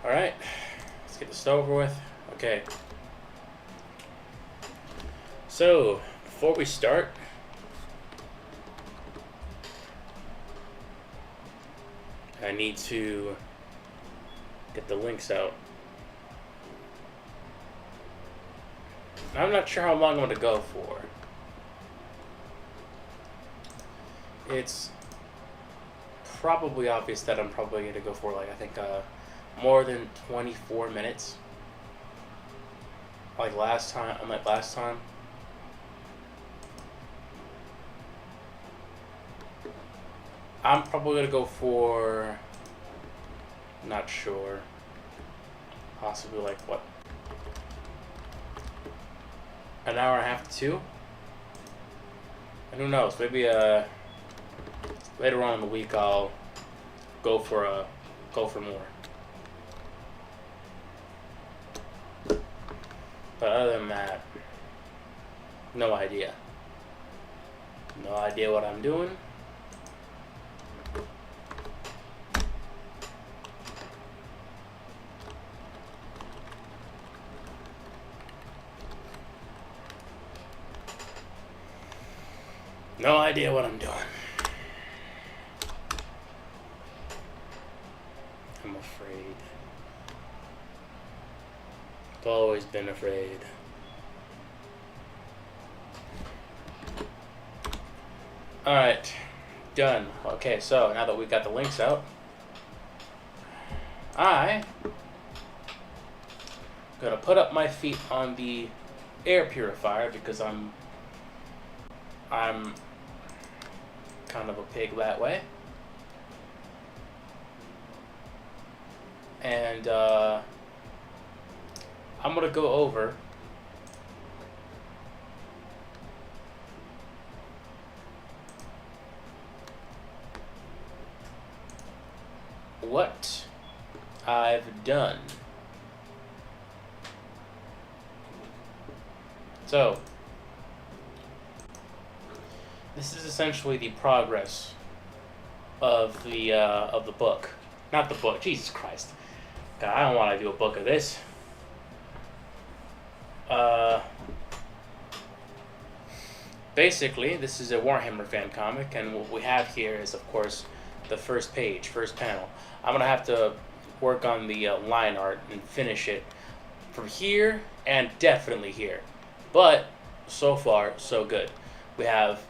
Alright, let's get this over with. Okay. So, before we start, I need to get the links out. I'm not sure how long I'm going to go for. It's probably obvious that I'm probably going to go for, like, I think, more than 24 minutes. Like last time. I'm probably going to go for, not sure, possibly like, what, an hour and a half to 2? And who knows, maybe later on in the week I'll go for more. But other than that, no idea. No idea what I'm doing. No idea what I'm doing. I'm afraid. I've always been afraid. Alright. Done. Okay, so now that we've got the links out, I'm gonna put up my feet on the air purifier because I'm kind of a pig that way. And I'm gonna go over what I've done. So, this is essentially the progress of the book. Not the book, Jesus Christ. God, I don't want to do a book of this. Basically, this is a Warhammer fan comic, and what we have here is, of course, the first panel. I'm going to have to work on the line art and finish it from here and definitely here. But, so far, so good. We have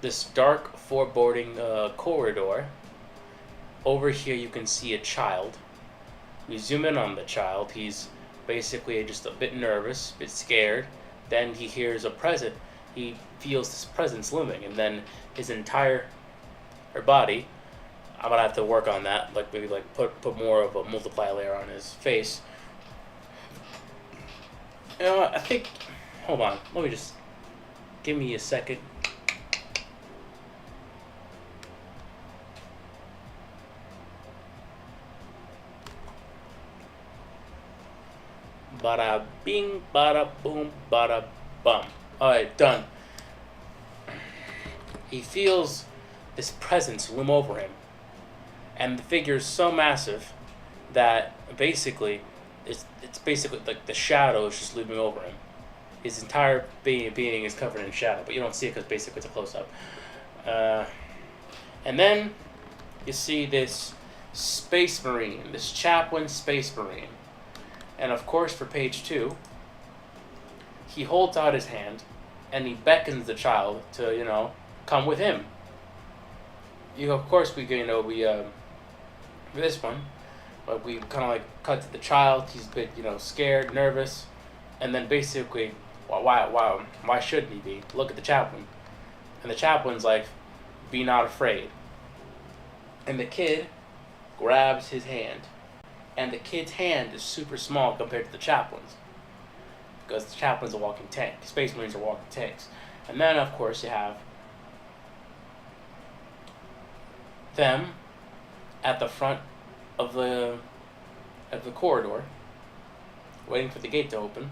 this dark foreboding corridor. Over here you can see a child. We zoom in on the child. He's basically just a bit nervous, a bit scared. Then he hears a present. He feels this presence looming, and then his entire body. I'm gonna have to work on that. Like maybe like put more of a multiply layer on his face. I think. Hold on. Let me just give me a second. Bada bing, bada boom, bada bum. Alright, done. He feels this presence loom over him. And the figure is so massive that basically, it's basically like the shadow is just looming over him. His entire being is covered in shadow, but you don't see it because basically it's a close-up. And then you see this Space Marine, this Chaplain Space Marine. And of course, for page 2, he holds out his hand and he beckons the child to, come with him. Of course, we this one, but we kind of like cut to the child. He's a bit, scared, nervous, and then basically, why shouldn't he be? Look at the chaplain, and the chaplain's like, be not afraid. And the kid grabs his hand, and the kid's hand is super small compared to the chaplain's, because the chaplain's a walking tank. Space Marines are walking tanks. And then, of course, you have them at the front of the corridor, waiting for the gate to open.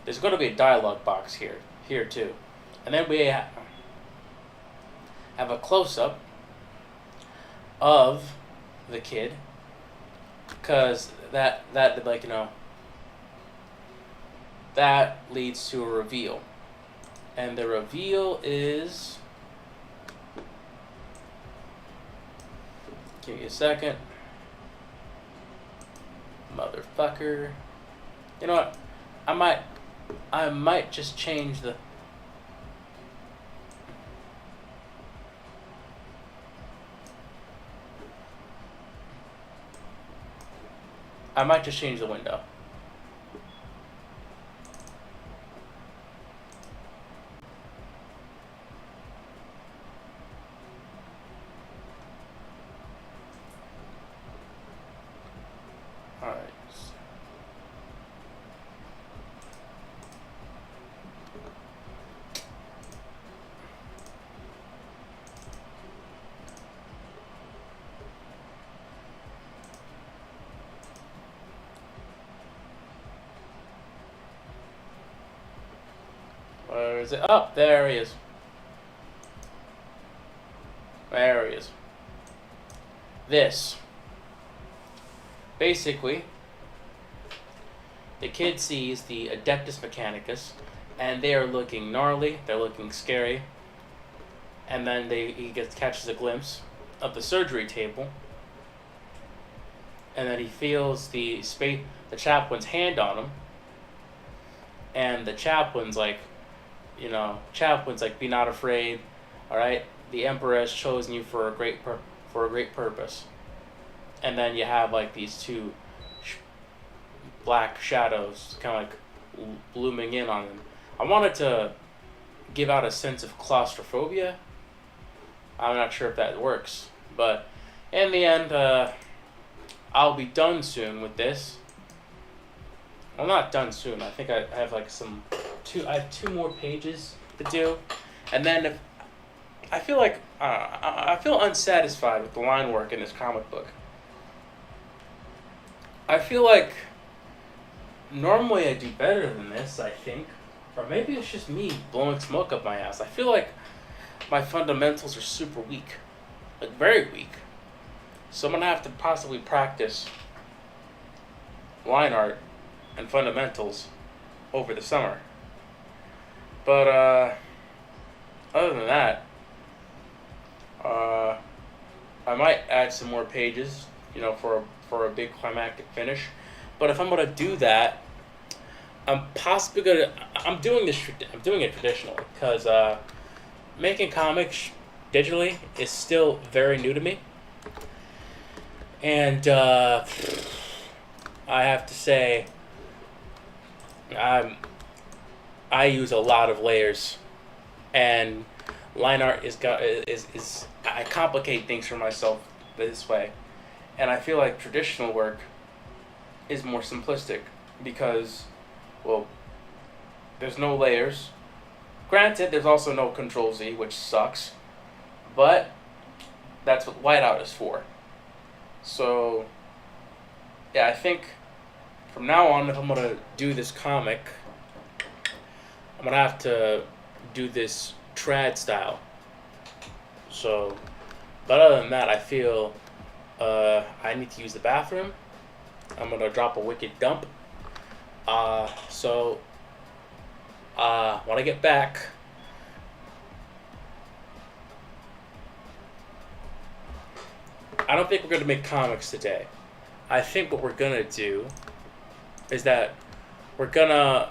There's going to be a dialogue box here too. And then we have a close-up of the kid because that like that leads to a reveal, and the reveal is, give me a second, motherfucker. You know what? I might just change the. I might just change the window. Alright. Where is it? Oh, there he is. There he is. This. Basically, the kid sees the Adeptus Mechanicus, and they are looking gnarly, they're looking scary, and then he catches a glimpse of the surgery table, and then he feels the chaplain's hand on him, and the chaplain's like, be not afraid, all right? The Emperor has chosen you for a great purpose. And then you have like these two black shadows kind of like looming in on them. I wanted to give out a sense of claustrophobia. I'm not sure if that works, but in the end, I'll be done soon with this. Well, not done soon. I think I have like I have 2 more pages to do, and then I feel like I feel unsatisfied with the line work in this comic book. I feel like normally I do better than this, I think, or maybe it's just me blowing smoke up my ass. I feel like my fundamentals are super weak, like very weak. So I'm gonna have to possibly practice line art and fundamentals over the summer. But other than that, I might add some more pages, for a big climactic finish. But if I'm gonna do that, I'm doing it traditionally, because making comics digitally is still very new to me, and I have to say, I use a lot of layers, and line art is I complicate things for myself this way, and I feel like traditional work is more simplistic because, well, there's no layers. Granted, there's also no Control Z, which sucks, but that's what whiteout is for. So, yeah, I think from now on, if I'm gonna do this comic, I'm gonna have to do this trad style. So, but other than that, I feel I need to use the bathroom. I'm gonna drop a wicked dump. So when I get back, I don't think we're gonna make comics today. I think what we're gonna do is that we're gonna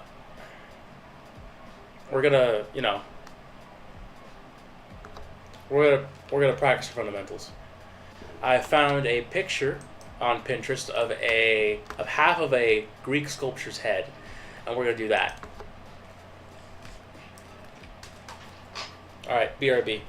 we're gonna practice fundamentals. I found a picture on Pinterest of half of a Greek sculpture's head, and we're gonna do that. All right, BRB.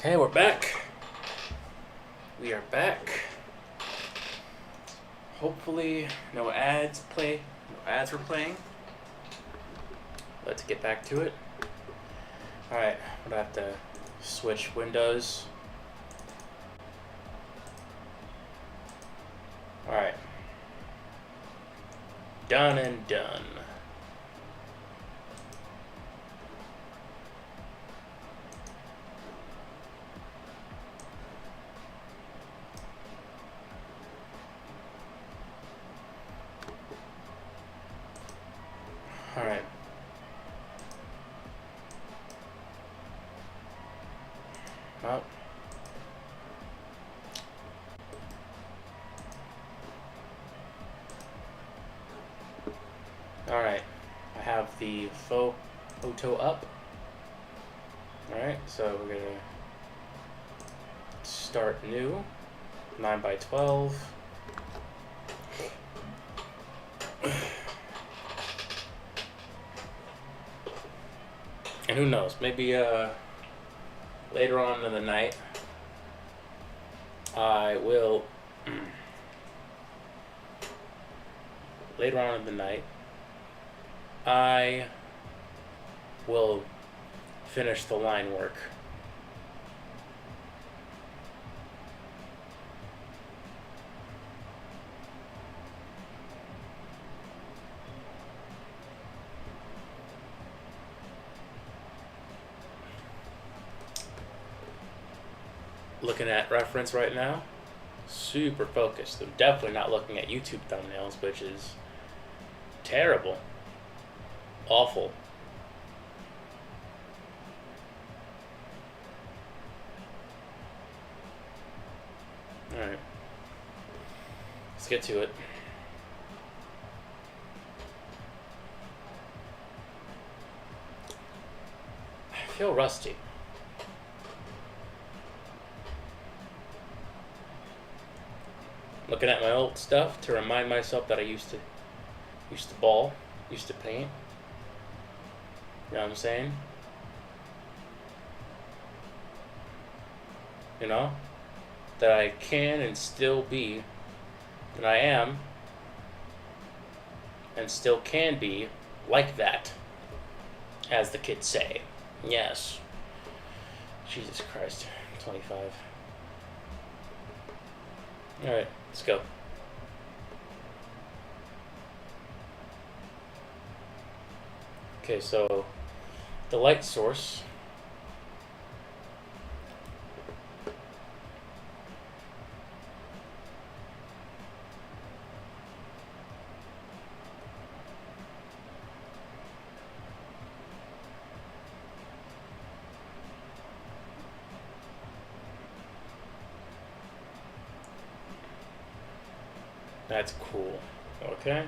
Okay, we're back. We are back. Hopefully, no ads were playing. Let's get back to it. Alright, I'm gonna have to switch windows. Alright. Done and done. Alright. Well. Alright. I have the photo up. Alright, so we're gonna start new. 9x12. And who knows, maybe later on in the night I will finish the line work. Looking at reference right now, super focused. I'm definitely not looking at YouTube thumbnails, which is terrible, awful. Alright, let's get to it. I feel rusty. Looking at my old stuff to remind myself that I used to ball, used to paint. You know what I'm saying? You know? That I can and still be, and I am, and still can be, like that, as the kids say. Yes. Jesus Christ. 25. Alright, let's go. Okay, so the light source that's cool. Okay.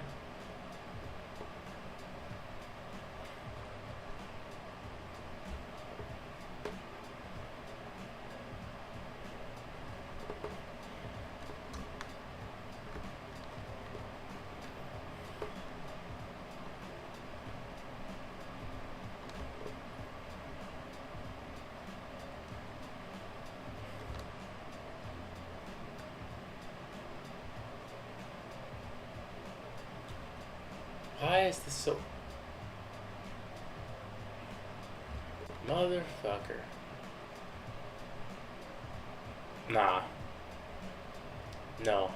Why is this so... Motherfucker. Nah. No.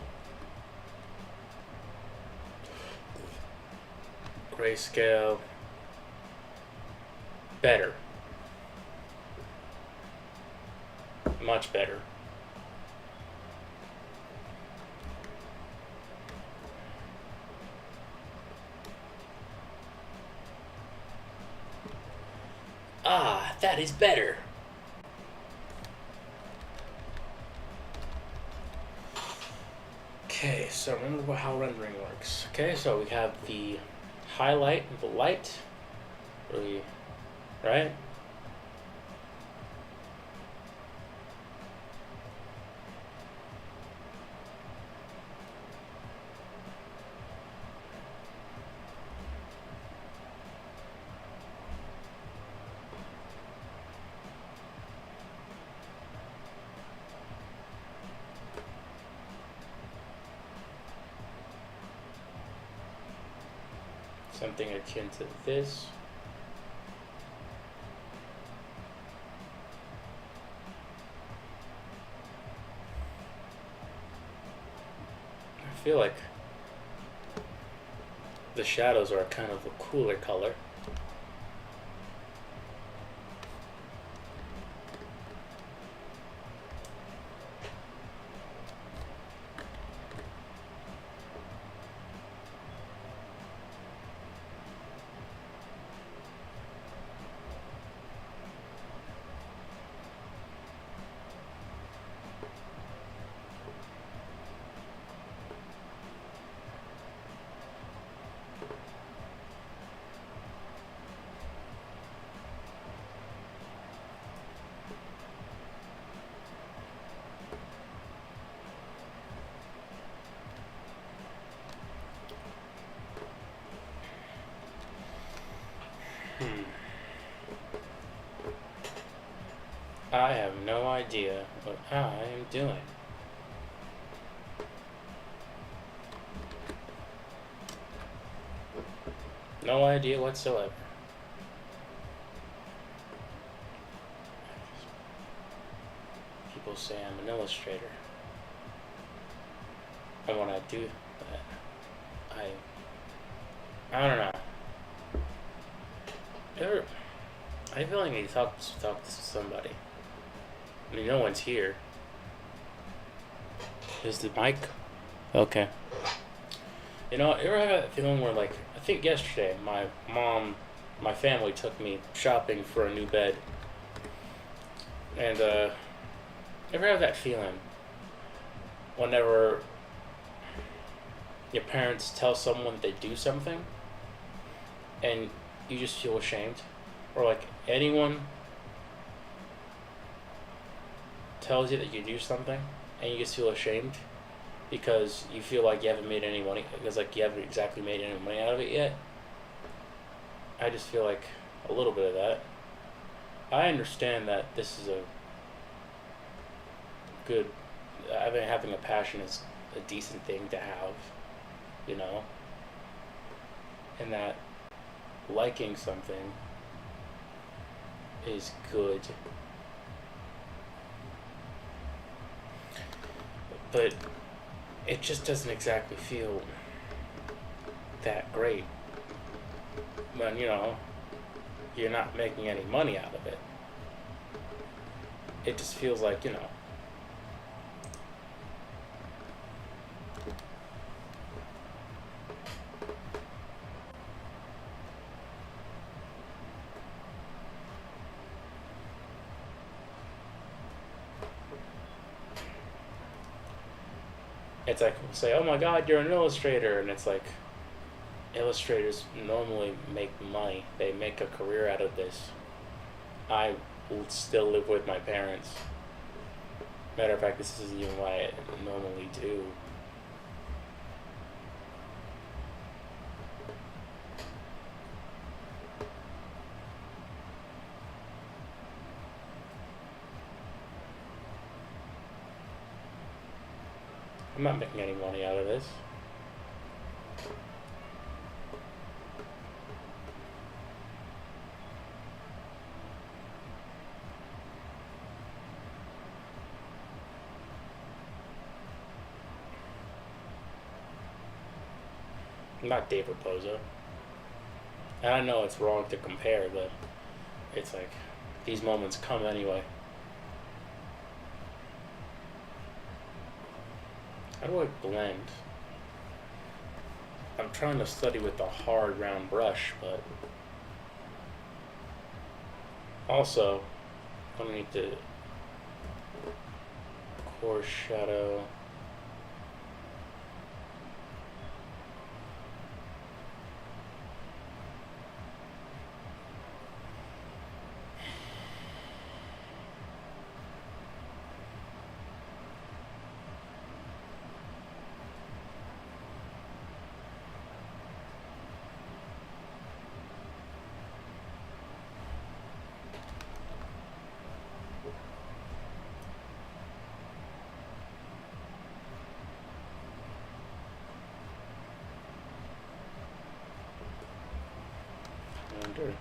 Grayscale. Better. Much better. Ah, that is better. Okay, so remember how rendering works. Okay, so we have the highlight of the light, really, right? something akin to this. I feel like the shadows are kind of a cooler color. I have no idea what I am doing. No idea whatsoever. People say I'm an illustrator. And when I do that, I don't know. I feel like I need to talk to somebody. I mean, no one's here. Is the mic? Okay. You know, you ever have that feeling where, like, I think yesterday, my family took me shopping for a new bed. And, ever have that feeling whenever your parents tell someone they do something and you just feel ashamed? Or, like, anyone tells you that you do something and you just feel ashamed because you feel like you haven't made any money, because like you haven't exactly made any money out of it yet. I just feel like a little bit of that. I understand that this is a good, I mean, having a passion is a decent thing to have, you know, and that liking something is good. But it just doesn't exactly feel that great when, you know, you're not making any money out of it. It just feels like, you know, it's like, we'll say, oh my god, you're an illustrator, and it's like, illustrators normally make money. They make a career out of this. I will still live with my parents. Matter of fact, this isn't even what I normally do. I'm not making any money out of this. I'm not Dave Raposo. And I know it's wrong to compare, but it's like, these moments come anyway. How do I blend? I'm trying to study with a hard round brush, but also I need to coarse shadow. center.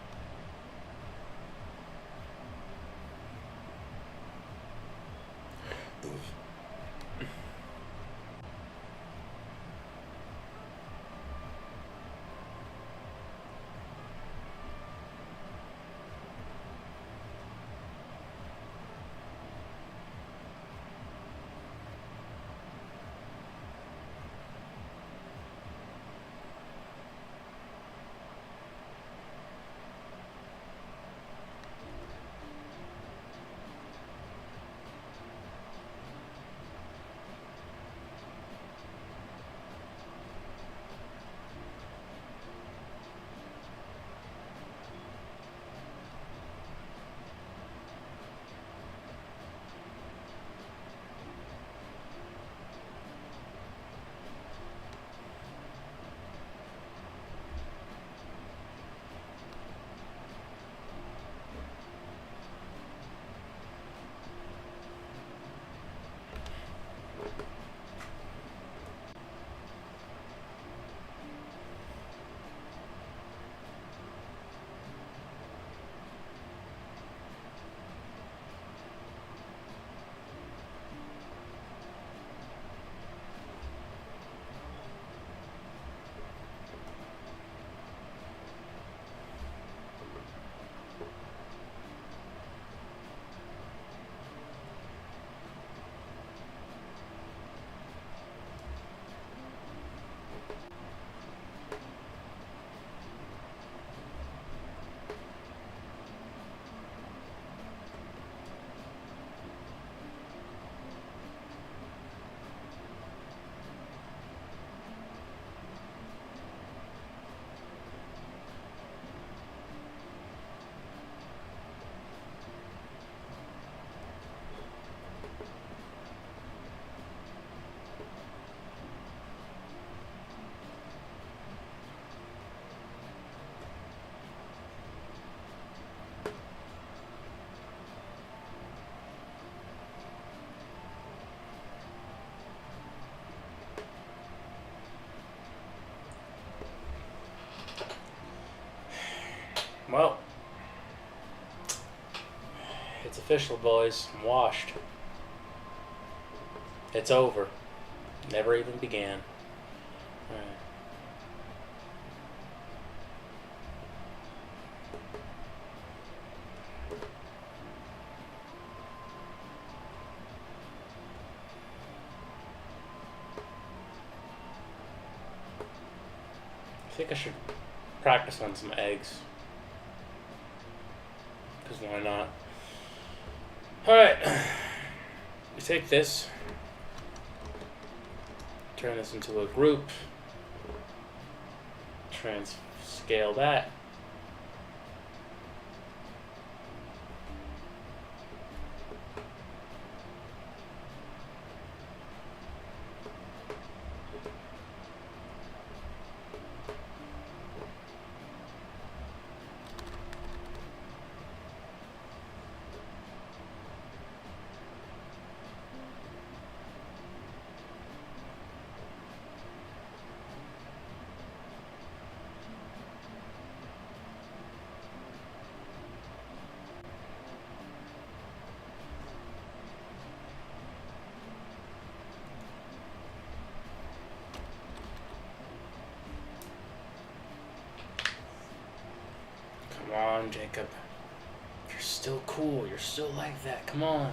Well, it's official, boys. I'm washed. It's over. Never even began. Alright. I think I should practice on some eggs. Because why not? Alright. We take this. Turn this into a group. Scale that. Come on, Jacob. You're still cool. You're still like that. Come on.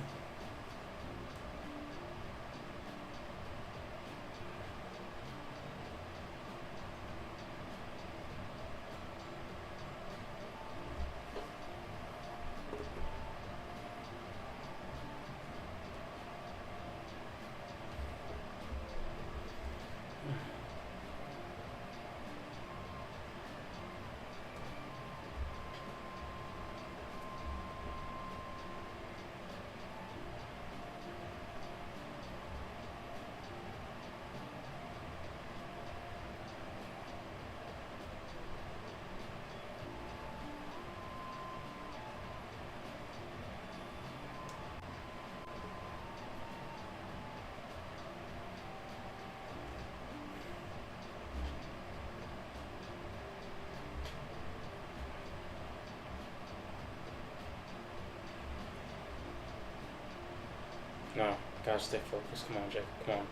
No, gotta stay focused. Come on, Jake. Come on.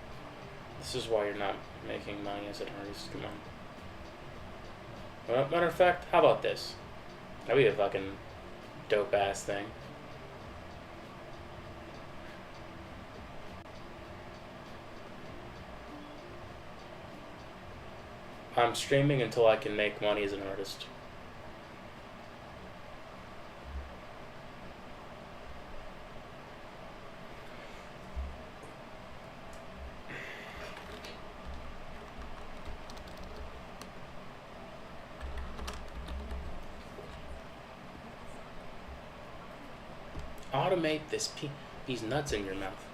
This is why you're not making money as an artist. Come on. Well, matter of fact, how about this? That'd be a fucking dope ass thing. I'm streaming until I can make money as an artist. Automate these nuts in your mouth.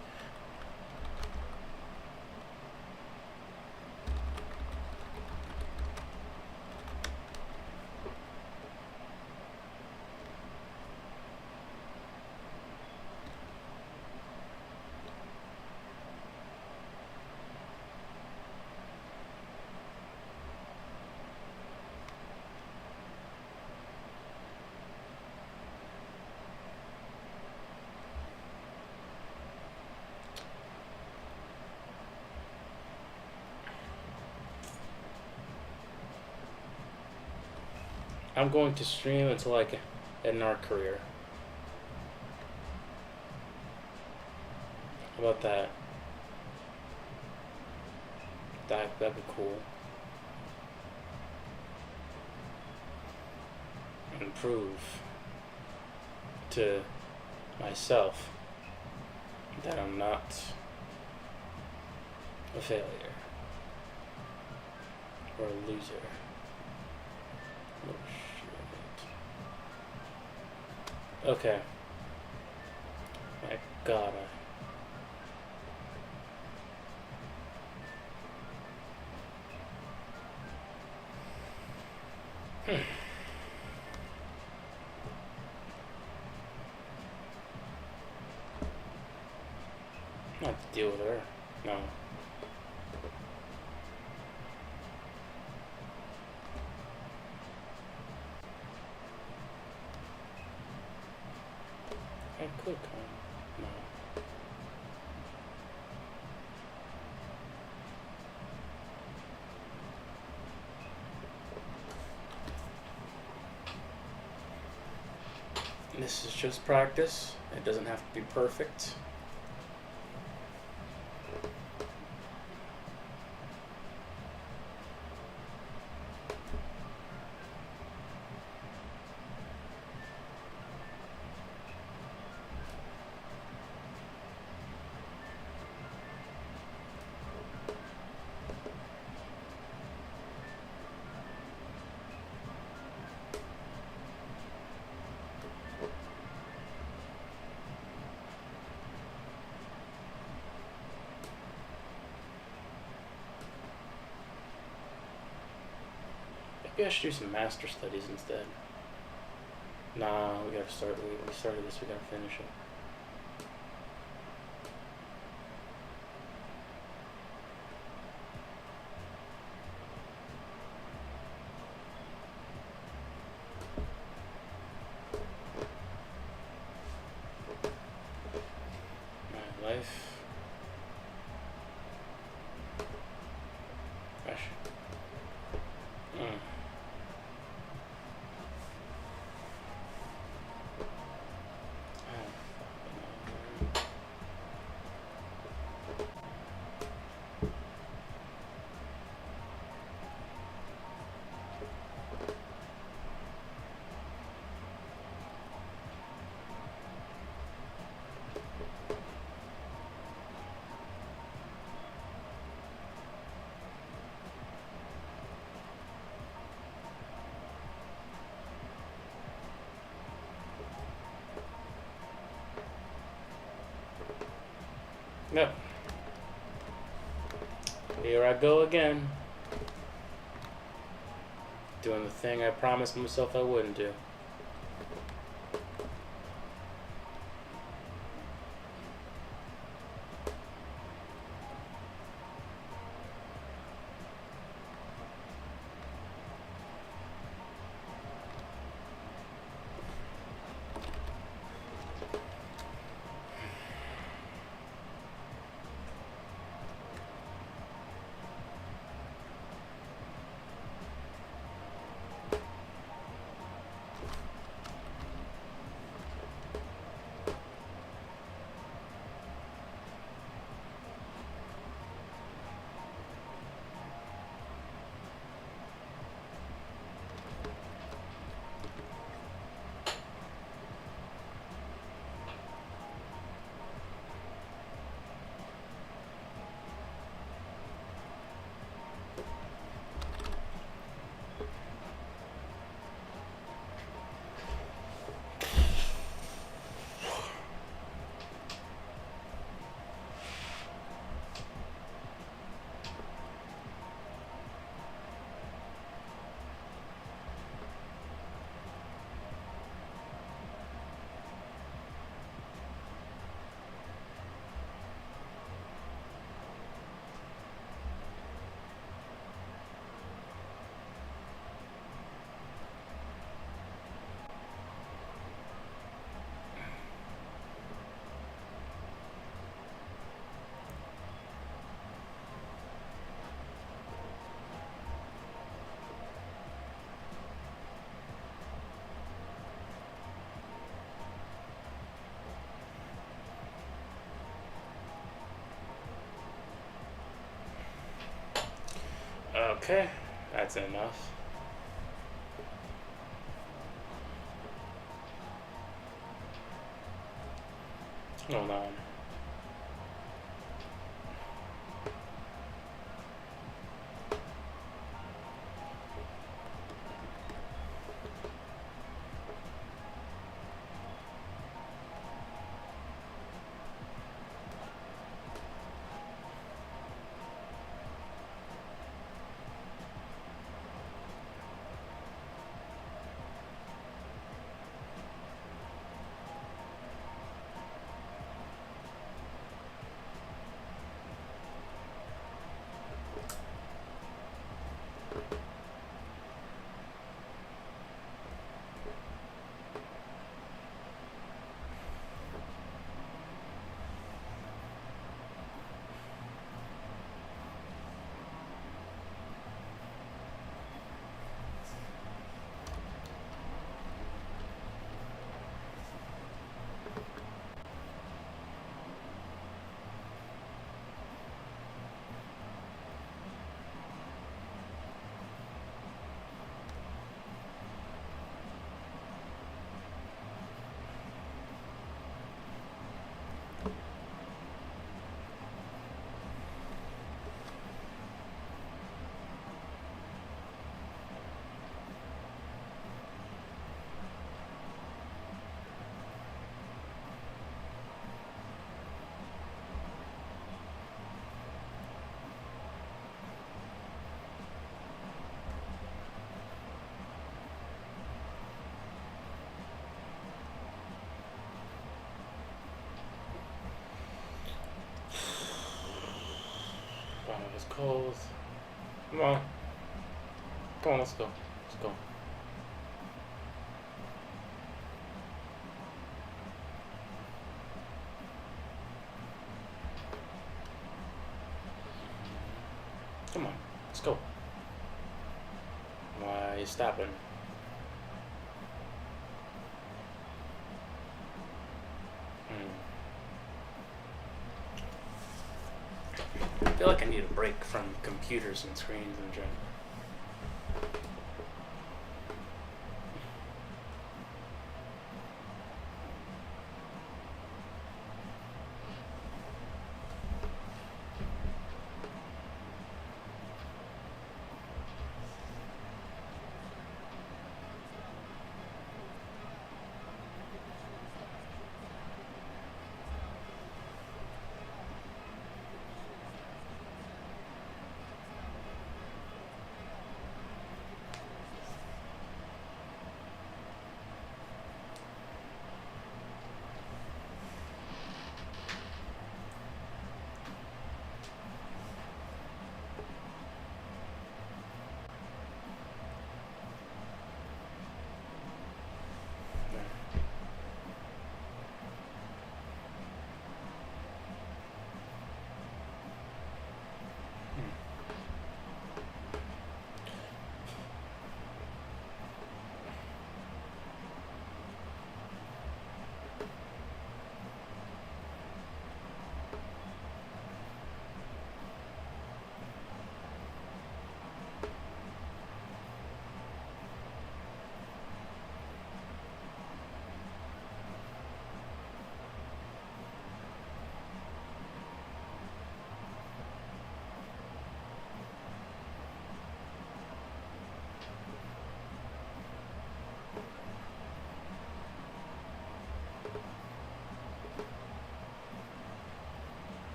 I'm going to stream until I can end our career. How about that? That'd be cool. And prove to myself that I'm not a failure or a loser. Oh shit. Okay. I gotta. Not to deal with her. No. I could come. No. This is just practice. It doesn't have to be perfect. Maybe I should do some master studies instead. Nah, we gotta start. We started this, we gotta finish it. My life. Gosh. Yep. Here I go again. Doing the thing I promised myself I wouldn't do. Okay, that's enough. Hold on. Bottom is cold. Come on. Come on, let's go. Let's go. Come on, let's go. Why are you stopping? I feel like I need a break from computers and screens in general.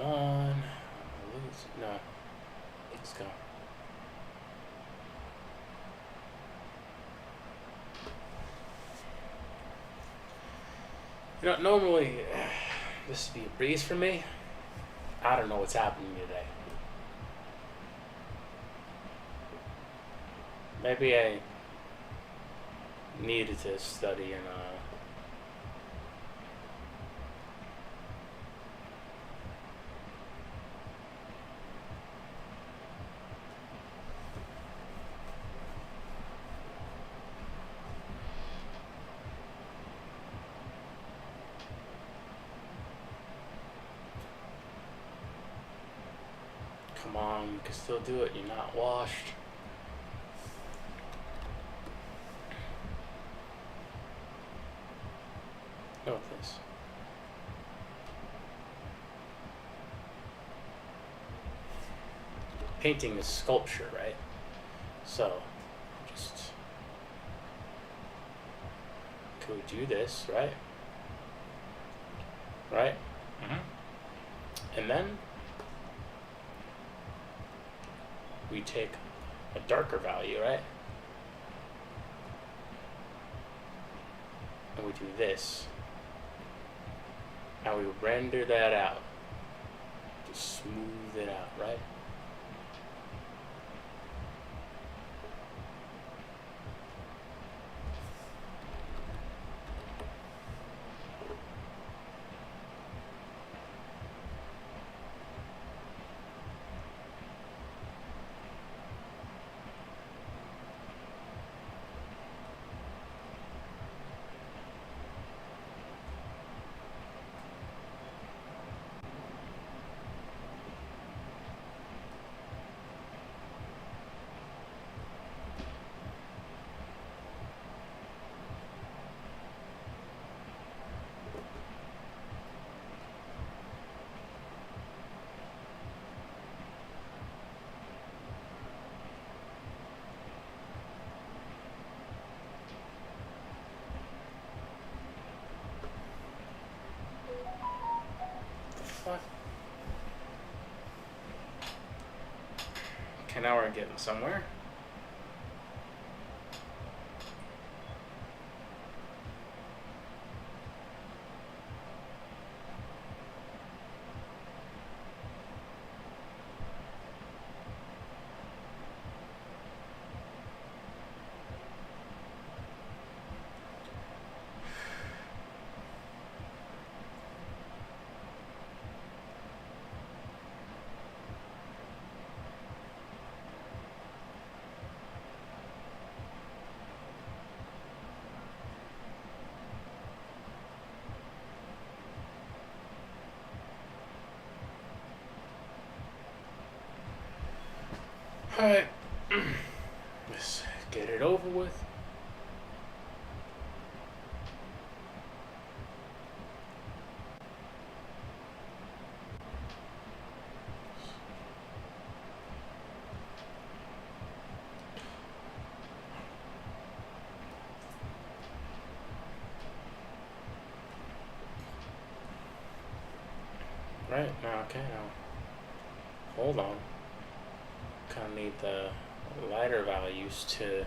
on. No. Let's go. You know, normally this would be a breeze for me. I don't know what's happening today. Maybe I needed to study and come on, you can still do it. You're not washed. Note this. Painting is sculpture, right? So, just could we do this, right? Right? And then we take a darker value, right? And we do this. And we render that out. Just smooth it out, right? Fuck. Okay, now we're getting somewhere. Alright. Let's get it over with. Right, now, okay, now. Hold on. Kind of need the lighter values to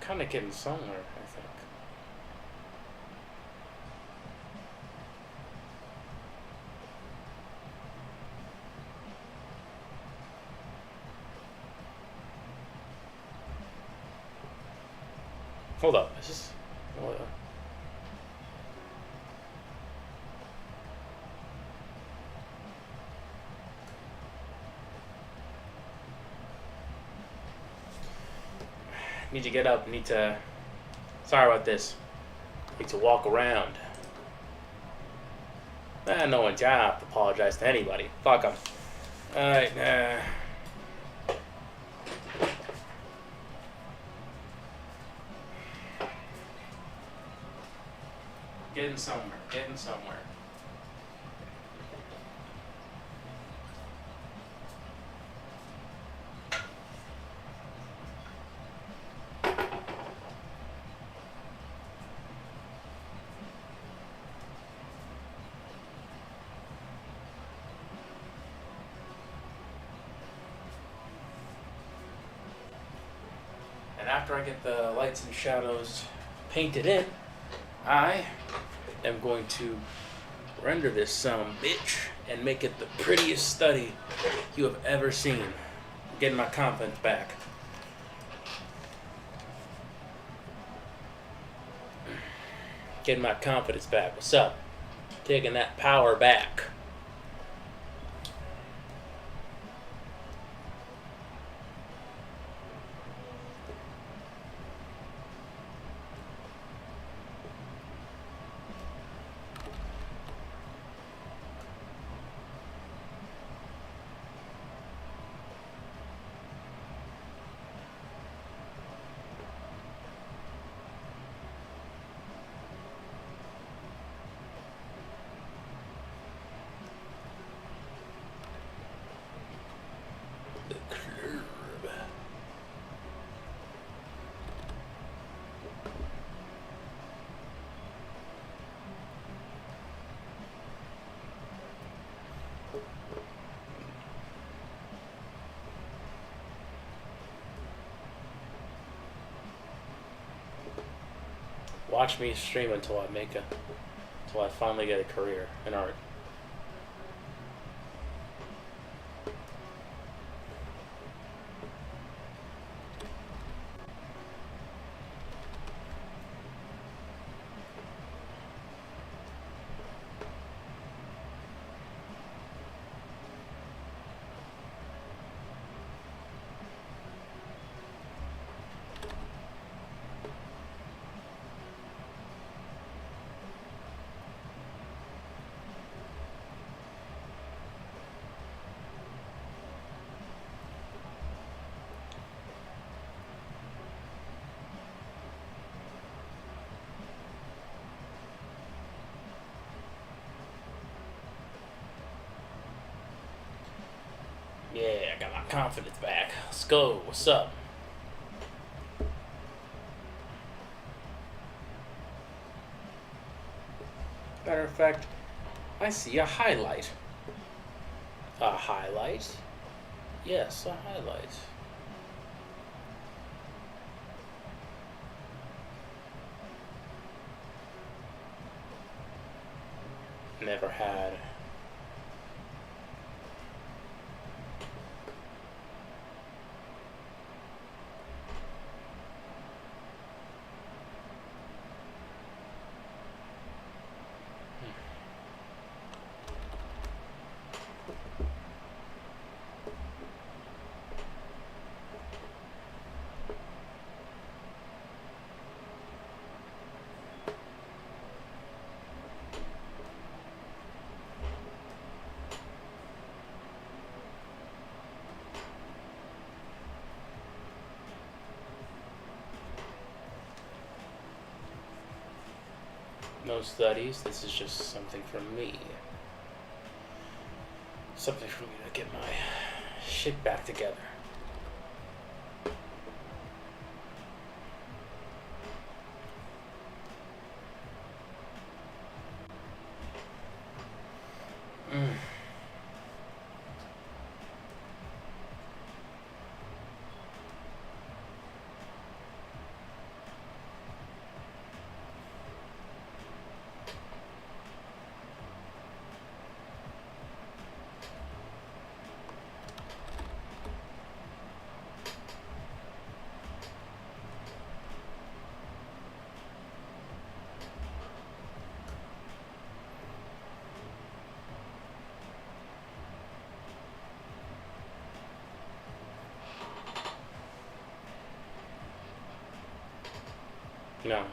kind of getting somewhere, I think. Hold up, is this... Hold up. Need to get up, need to... Sorry about this. Need to walk around. No one job to apologize to anybody. Fuck them. Alright, Getting somewhere. Getting somewhere. And after I get the lights and shadows painted in, I am going to render this bitch and make it the prettiest study you have ever seen. Getting my confidence back. Getting my confidence back. What's up? Taking that power back. Watch me stream until I finally get a career in art. Yeah, I got my confidence back. Let's go. What's up? Matter of fact, I see a highlight. A highlight? Yes, a highlight. Never had. No studies. This is just something for me. Something for me to get my shit back together. No.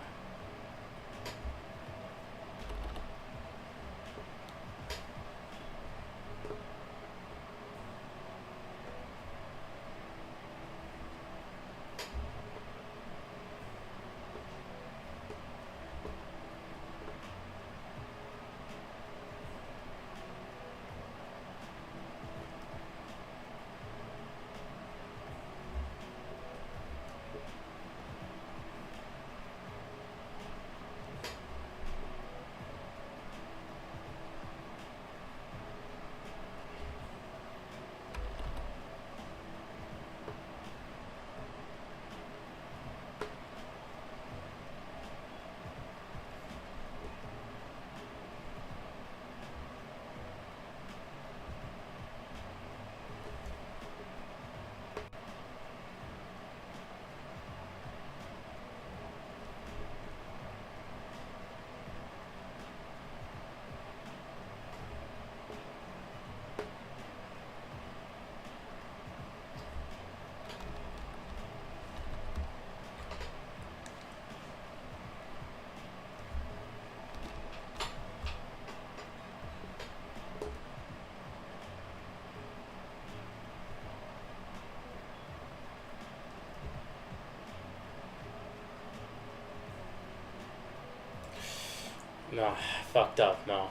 No, fucked up. No,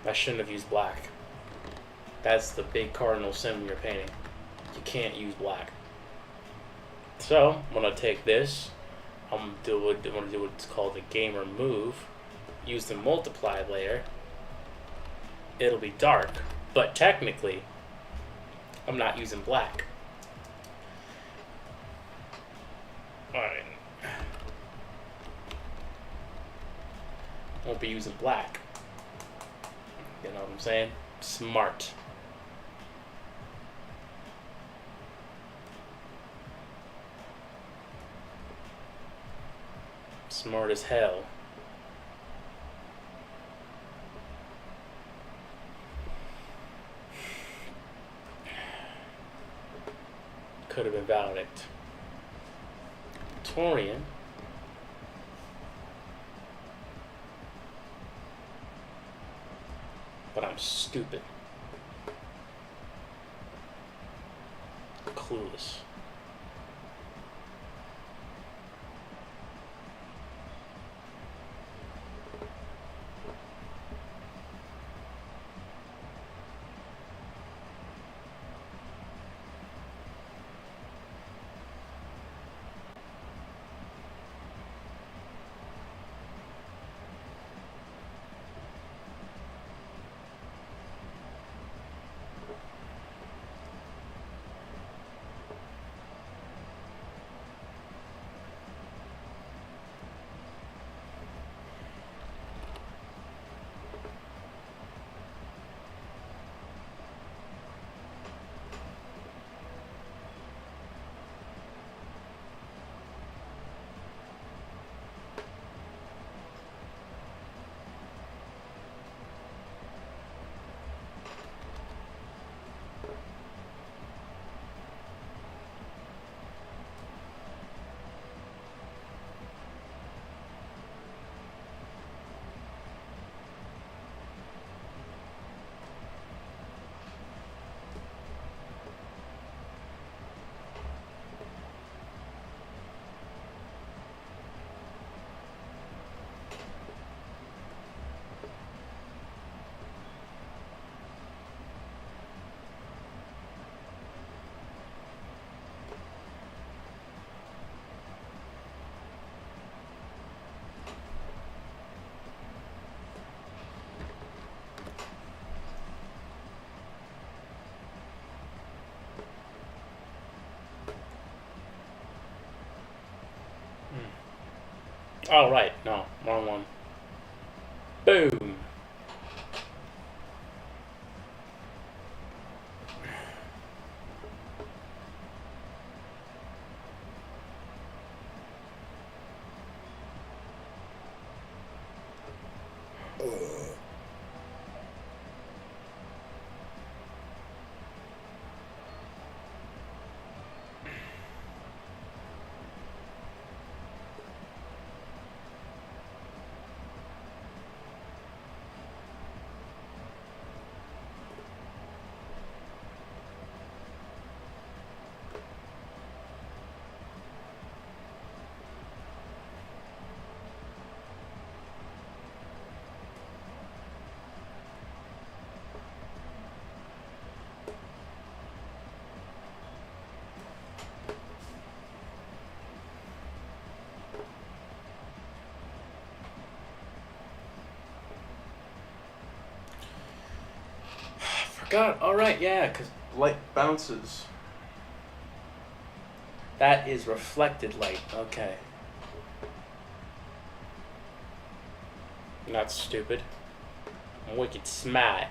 I shouldn't have used black. That's the big cardinal sin when you're painting. You can't use black. So I'm gonna take this. I'm gonna do what's called a gamer move. Use the multiply layer. It'll be dark, but technically, I'm not using black. Alright. Won't be using black. You know what I'm saying? Smart. Smart as hell. Could have been Valedict. Torian. But I'm stupid. Clueless. Oh, right. No, wrong one. Boom. Forgot. All right, yeah, because light bounces. That is reflected light. Okay. Not stupid. I'm wicked smart.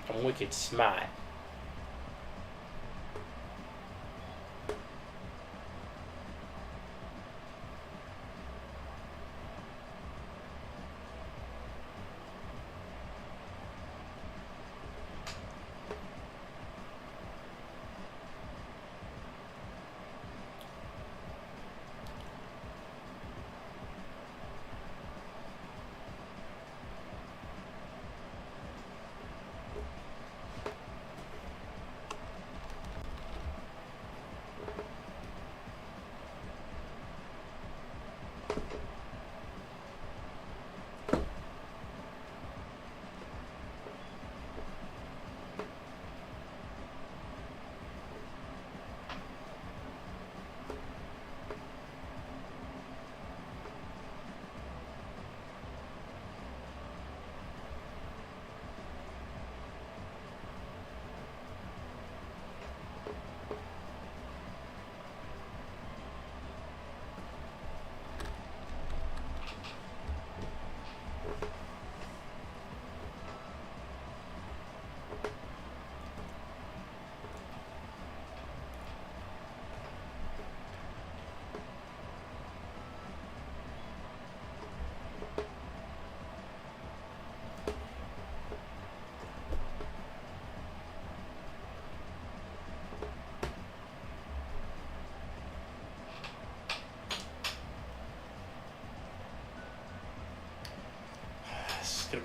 I'm wicked smart.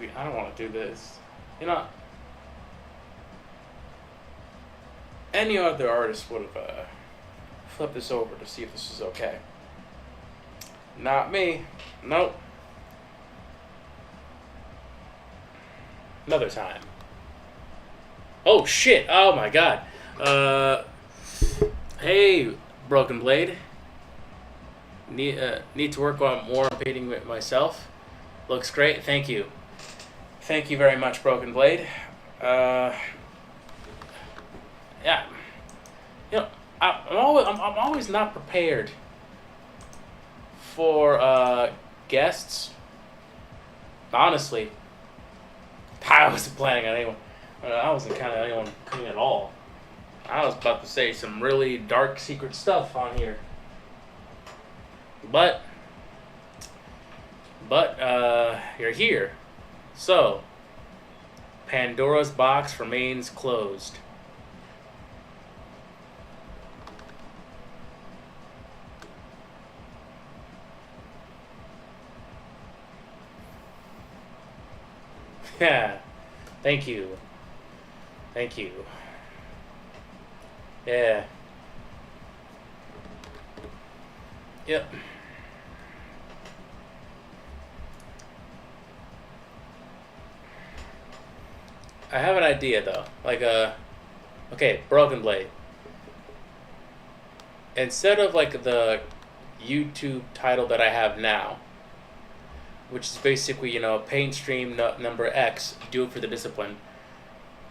I don't want to do this. You know, any other artist would have flipped this over to see if this is okay. Not me. Nope. Another time. Oh shit! Oh my god. Hey, Broken Blade. Need to work on more painting with myself. Looks great. Thank you. Thank you very much, Broken Blade. Yeah. You know, I'm always not prepared for guests. Honestly, I wasn't planning on anyone. I wasn't counting on anyone coming at all. I was about to say some really dark secret stuff on here. But you're here. So, Pandora's box remains closed. Yeah. Thank you. Thank you. Yeah. Yep. I have an idea though. Like okay, Broken Blade. Instead of like the YouTube title that I have now, which is basically, paint stream number X, do it for the discipline.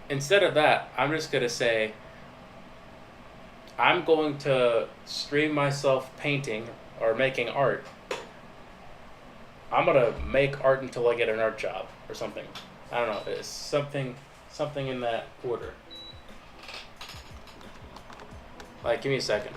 Instead of that, I'm just going to say, I'm going to stream myself painting or making art. I'm going to make art until I get an art job or something. I don't know. It's something in that order. Like, give me a second.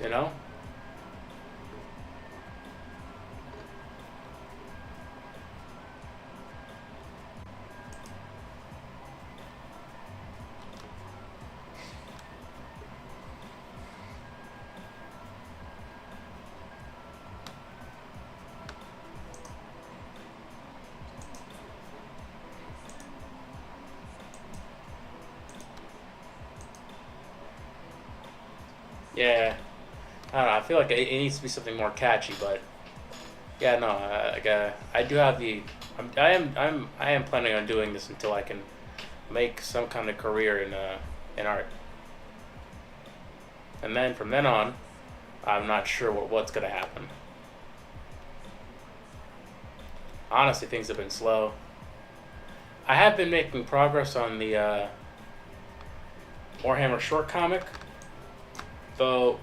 You know? Yeah. I don't know. I feel like it needs to be something more catchy, but yeah, no. I do have the. I am planning on doing this until I can make some kind of career in art, and then from then on, I'm not sure what's gonna happen. Honestly, things have been slow. I have been making progress on the Warhammer short comic, though.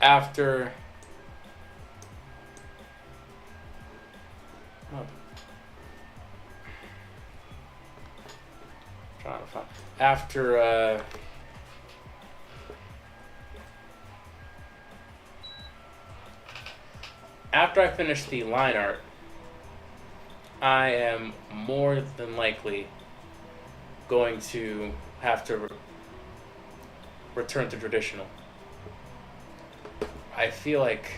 After trying to find after I finish the line art, I am more than likely going to have to return to traditional. I feel like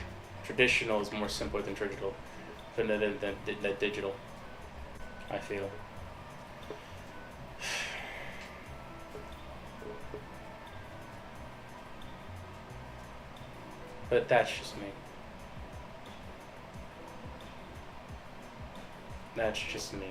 traditional is more simpler than digital, than digital. I feel. But that's just me. That's just me.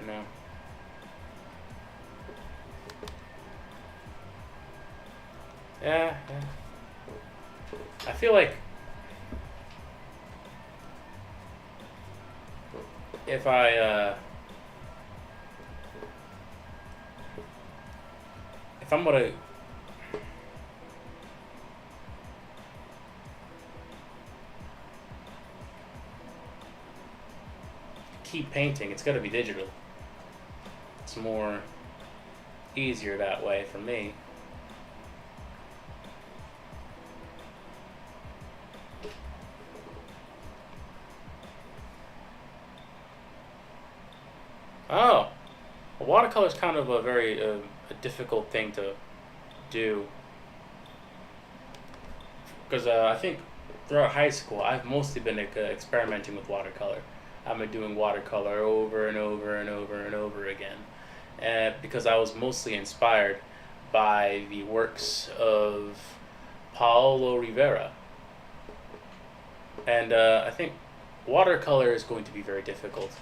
You know. Yeah. I feel like if I'm gonna keep painting, it's gotta be digital. It's more easier that way for me. Oh, watercolor is kind of a very a difficult thing to do because I think throughout high school I've mostly been experimenting with watercolor. I've been doing watercolor over and over and over and over again, and because I was mostly inspired by the works of Paulo Rivera, and I think watercolor is going to be very difficult.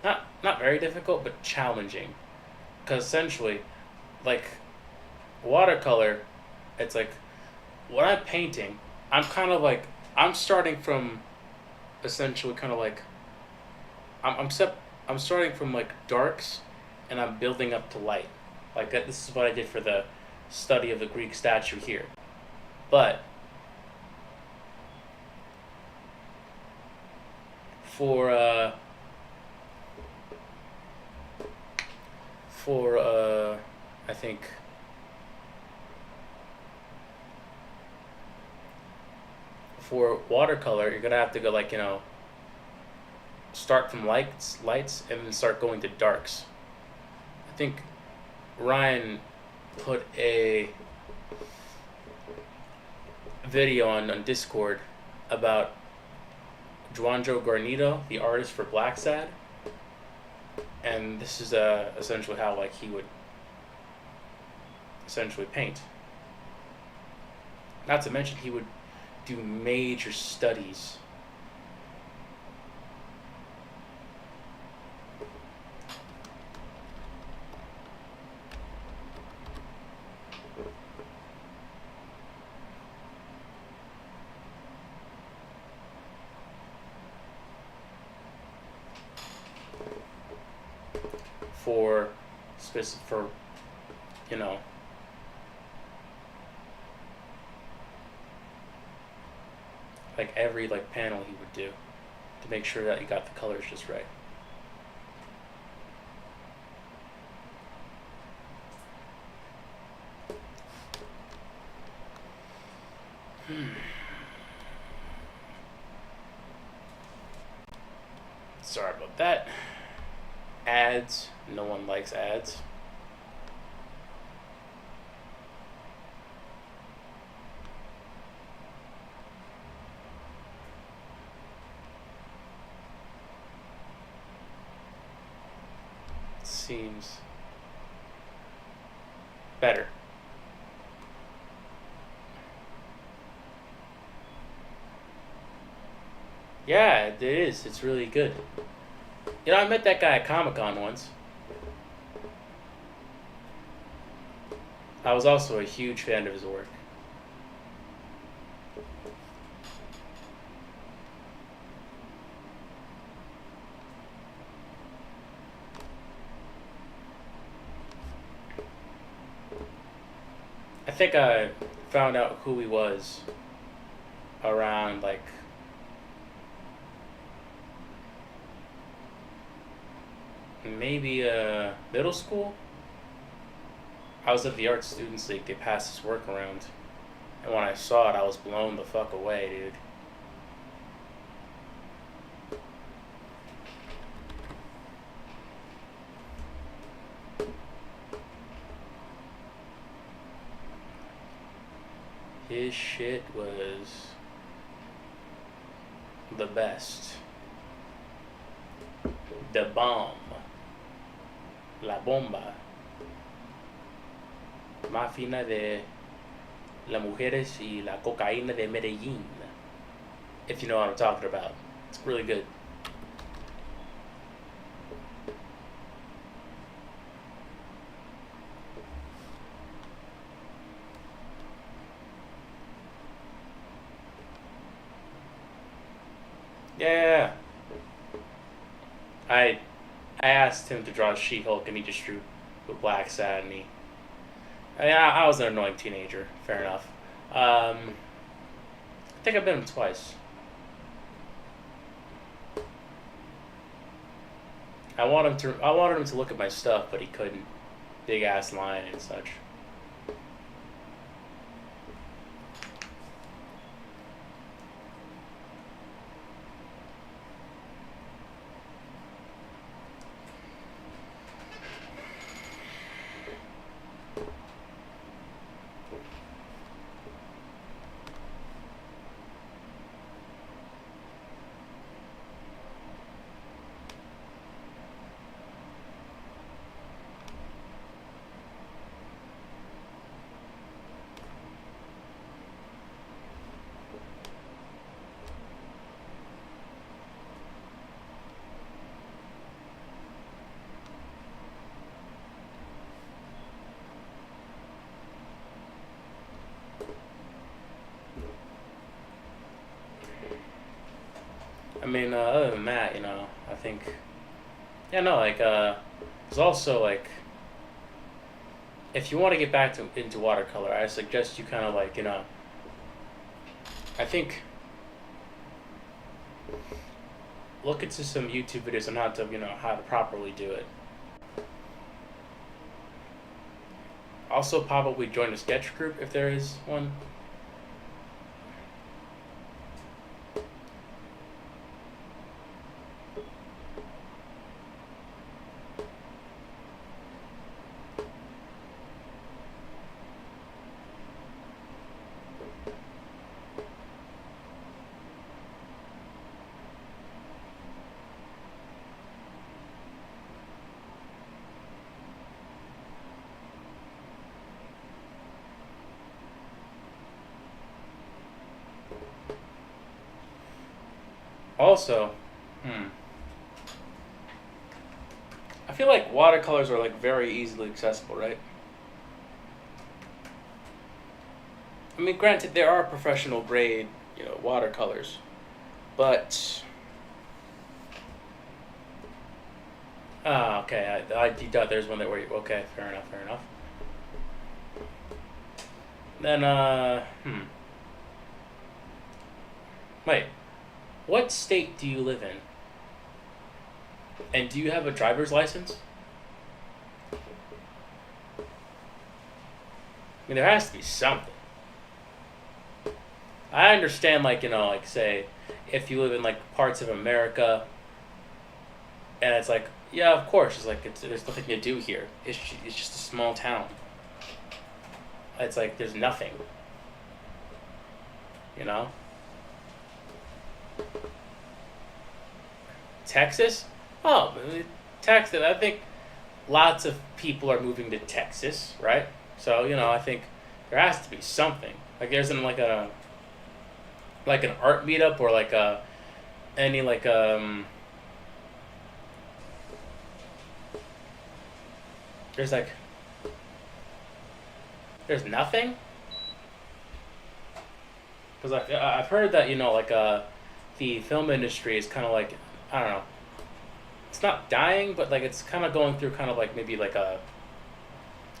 Not very difficult, but challenging, because essentially, like watercolor, it's like when I'm painting, I'm kind of like I'm starting from essentially kind of like I'm starting from like darks, and I'm building up to light. Like that, this is what I did for the study of the Greek statue here. But for I think for watercolor, you're gonna have to go like start from lights, and then start going to darks. I think Ryan put a video on Discord about Juanjo Garnido, the artist for Black Sad, and this is essentially how like he would essentially paint. Not to mention he would do major studies. For you know like every like panel he would do to make sure that you got the colors just right. Sorry about that. Ads. No one likes ads. Seems better. Yeah, it is. It's really good. I met that guy at Comic-Con once. I was also a huge fan of his work. I think I found out who he was around like maybe middle school. I was at the Art Students League. They passed his work around, and when I saw it, I was blown the fuck away, dude. His shit was the best. The bomb. La bomba. Más fina de las mujeres y la cocaína de Medellín. If you know what I'm talking about. It's really good. Yeah. I asked him to draw She-Hulk, and he just drew with Black Sad, and I was an annoying teenager. Fair enough. I think I've been twice. I wanted him to look at my stuff, but he couldn't. Big ass line and such. I mean, other than that, I think, yeah, no, like, there's also like, if you want to get back into watercolor, I suggest you kind of like, I think look into some YouTube videos on how to properly do it. Also, probably join a sketch group if there is one. Also, I feel like watercolors are like very easily accessible, right? I mean, granted, there are professional grade, watercolors, but okay, you thought there's one that were okay, fair enough, fair enough. Then wait, what state do you live in? And do you have a driver's license? I mean, there has to be something. I understand, like, like, say, if you live in, like, parts of America, and it's like, yeah, of course, it's like, there's nothing to do here. It's just a small town. It's like, there's nothing. You know? Texas? Oh, Texas, I think lots of people are moving to Texas, right? So, I think there has to be something. Like, there's like an art meetup or like any like there's like there's nothing, because I've heard that like the film industry is kind of like, I don't know, it's not dying, but like it's kind of going through kind of like maybe like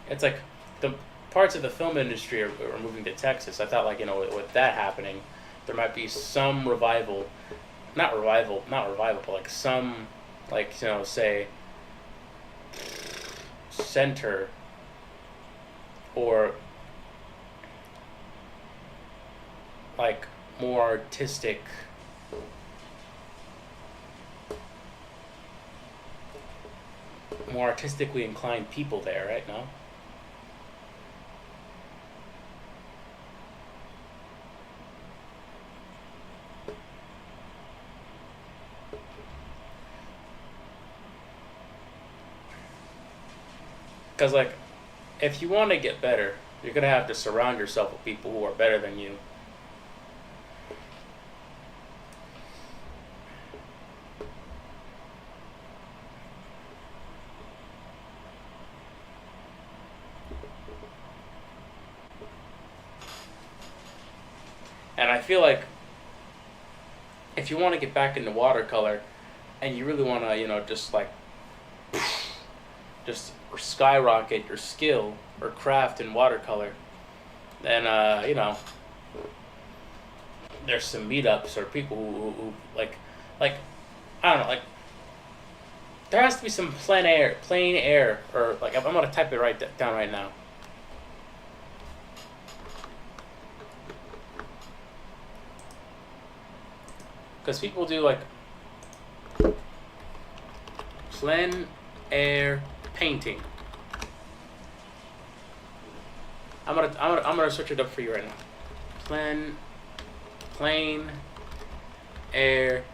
it's like the parts of the film industry are moving to Texas. I thought, like, with that happening, there might be some revival, not revival, but like some, like, say, center or like more artistically inclined people there, right? No? Because, like, if you want to get better, you're going to have to surround yourself with people who are better than you. And I feel like if you want to get back into watercolor and you really want to, just like just skyrocket your skill or craft in watercolor, then there's some meetups or people who like I don't know, like there has to be some plain air, or like I'm gonna type it down right now. Because people do like plein air painting. I'm gonna search it up for you right now. Plein air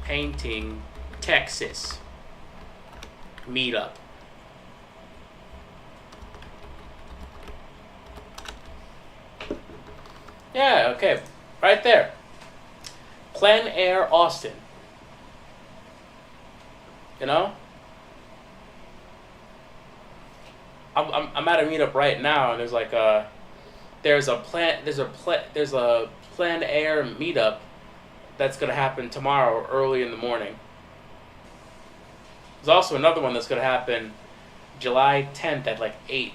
painting Texas meetup. Yeah, okay, right there. Plein air Austin. You know, I'm at a meetup right now, and there's like there's a plein air meetup that's gonna happen tomorrow early in the morning. There's also another one that's gonna happen July 10th at like 8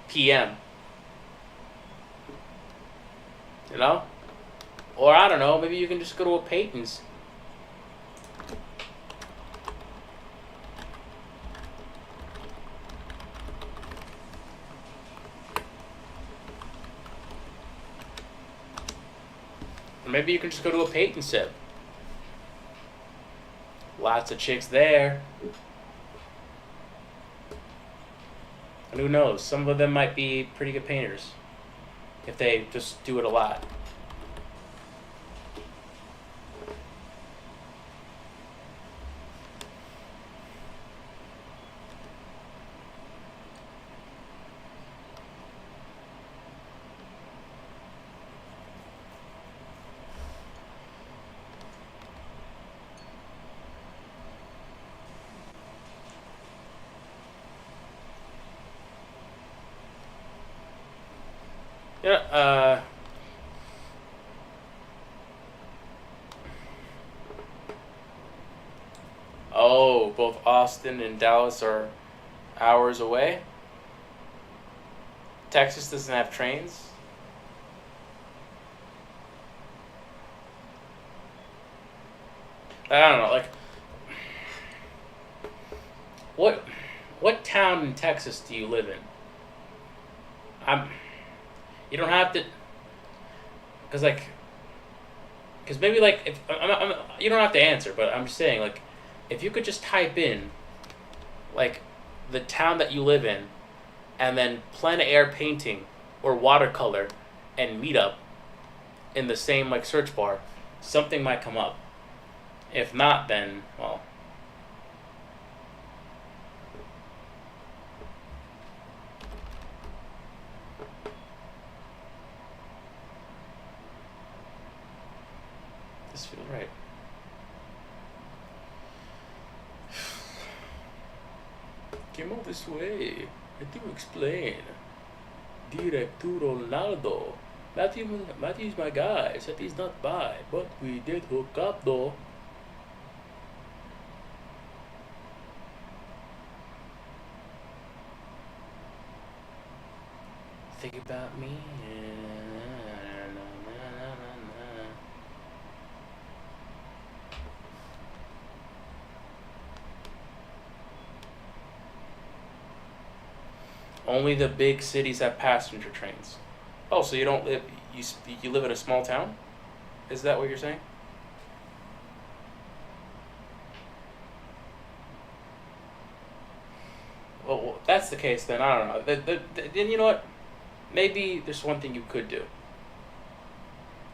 p.m. You know? Or I don't know, maybe you can just go to a Peyton's. Or maybe you can just go to a Peyton sip. Lots of chicks there. And who knows, some of them might be pretty good painters if they just do it a lot. Yeah, oh, both Austin and Dallas are hours away. Texas doesn't have trains. I don't know, like what town in Texas do you live in? You don't have to, because maybe like if you don't have to answer, but I'm just saying, like, if you could just type in like the town that you live in, and then plein air painting or watercolor and meetup in the same like search bar, something might come up. If not, then well. This feels right. Came all this way. Let me explain. Director Ronaldo. Matthew's my guy. Said he's not by, but we did hook up though. Think about me. Only the big cities have passenger trains. Oh, so you don't live you live in a small town? Is that what you're saying? Well, if that's the case, then I don't know. Then you know what? Maybe there's one thing you could do.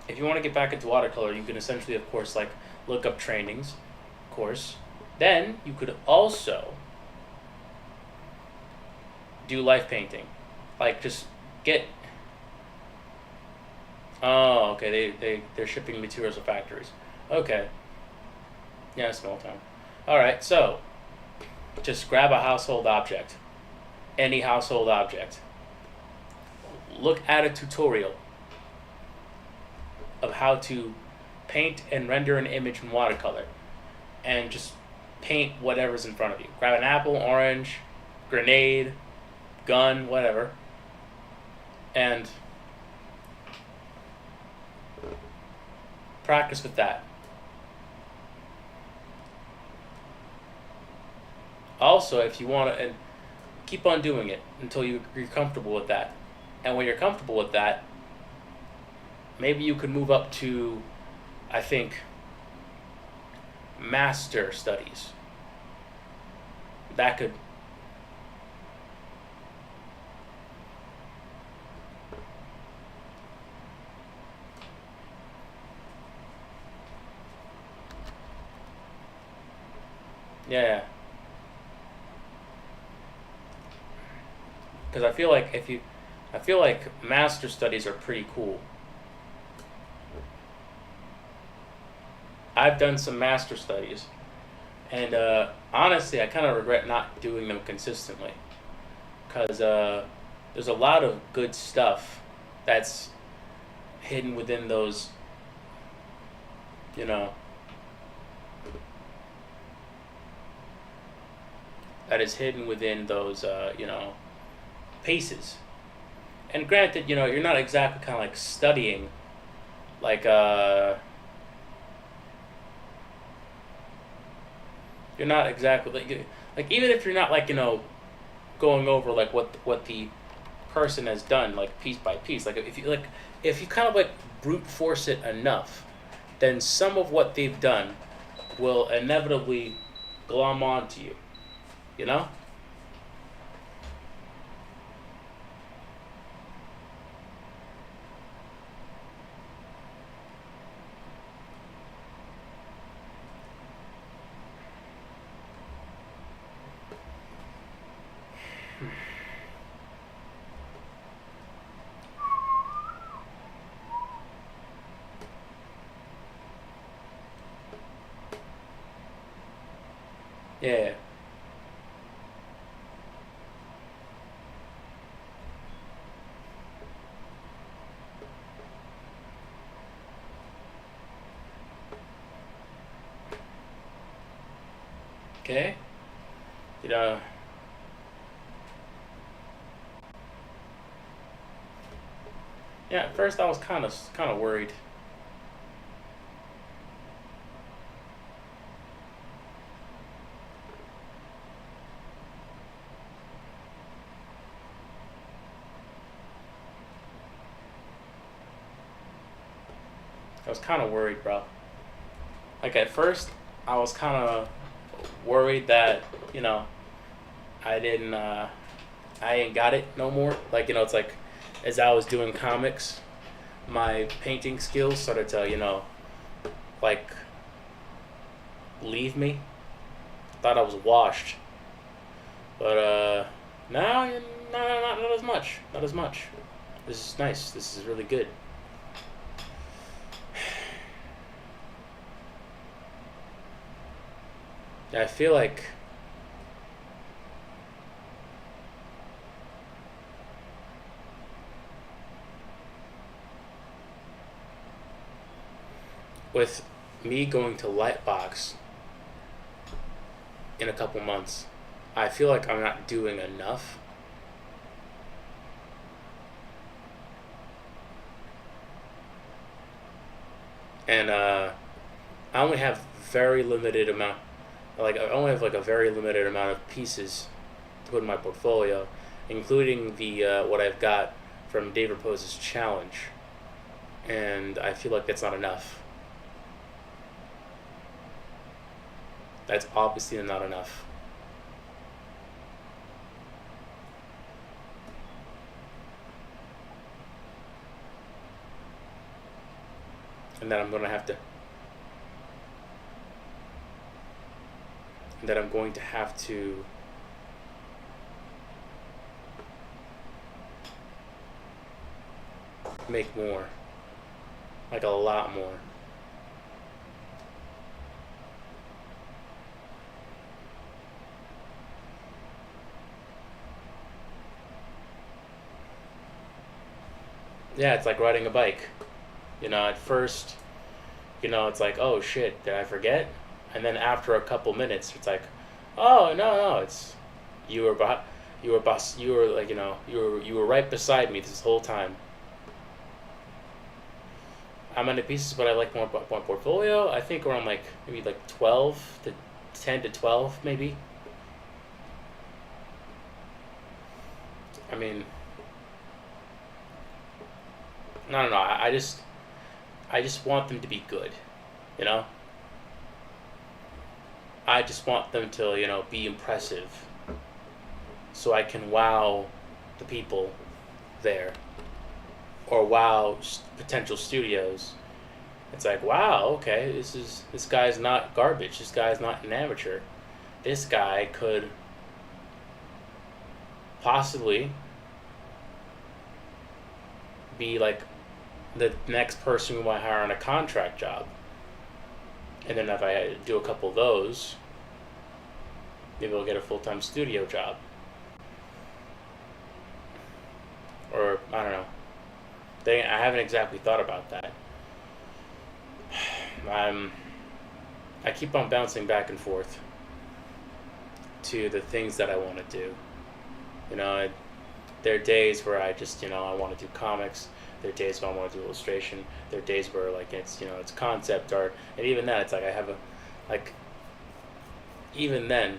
If you want to get back into watercolor, you can essentially, of course, like look up trainings, of course. Then you could also do life painting, like just get. Oh, okay. They're shipping materials to factories. Okay. Yeah, small town. All right. So, just grab a household object, any household object. Look at a tutorial of how to paint and render an image in watercolor, and just paint whatever's in front of you. Grab an apple, orange, grenade, gun, whatever, and practice with that. Also, if you want to, and keep on doing it until you're comfortable with that. And when you're comfortable with that, maybe you could move up to, I think, master studies. That could. Yeah. Because I feel like master studies are pretty cool. I've done some master studies, and honestly, I kind of regret not doing them consistently, because there's a lot of good stuff that's hidden within those, you know, that is hidden within those, paces. And granted, you're not exactly kind of like studying, like, you're not exactly like even if you're not like going over like what the person has done like piece by piece. Like if you kind of like brute force it enough, then some of what they've done will inevitably glom onto you. You know? Yeah. Okay. You know. Yeah. At first, I was kind of worried. I was kind of worried, bro. Like at first, I was kind of worried that you know I didn't I ain't got it no more. Like it's like as I was doing comics, my painting skills started to like leave me. Thought I was washed, but no, not as much. Not as much. This is nice. This is really good. I feel like with me going to Lightbox in a couple months, I feel like I'm not doing enough. And I only have very limited amount. Like I only have like a very limited amount of pieces to put in my portfolio, including the what I've got from Dave Rapose's challenge, and I feel like that's not enough. That's obviously not enough. And that I'm gonna have to. And that I'm going to have to. Make more. Like a lot more. Yeah, it's like riding a bike. At first, it's like, oh shit, did I forget? And then after a couple minutes, it's like, oh no, it's you were you were like you were right beside me this whole time. How many pieces would I like more portfolio? I think around like maybe like 12 to 10 to 12 maybe. I mean, no. I just want them to be good, you know. I just want them to be impressive, so I can wow the people there, or wow potential studios. It's like, wow, okay, this guy's not garbage. This guy's not an amateur. This guy could possibly be like the next person we might hire on a contract job. And then if I do a couple of those, maybe I'll get a full-time studio job. Or, I don't know. I haven't exactly thought about that. I keep on bouncing back and forth to the things that I want to do. There are days where I just, I want to do comics. There are days when I want to do illustration. There are days where like it's concept art, and even then it's like even then